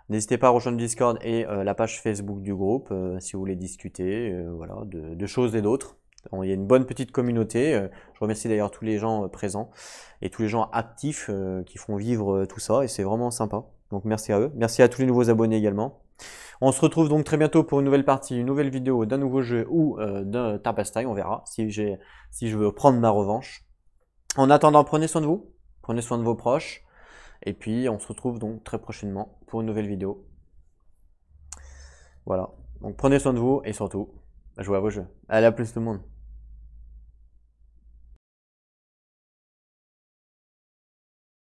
N'hésitez pas à rejoindre le Discord et la page Facebook du groupe si vous voulez discuter voilà, de choses et d'autres. Il y a une bonne petite communauté. Je remercie d'ailleurs tous les gens présents et tous les gens actifs qui font vivre tout ça et c'est vraiment sympa. Donc merci à eux. Merci à tous les nouveaux abonnés également. On se retrouve donc très bientôt pour une nouvelle partie, une nouvelle vidéo d'un nouveau jeu ou d'un Tarpastyle. On verra si je veux prendre ma revanche. En attendant, prenez soin de vous, prenez soin de vos proches. Et puis on se retrouve donc très prochainement pour une nouvelle vidéo. Voilà. Donc prenez soin de vous et surtout, jouez à vos jeux. Allez, à plus tout le monde.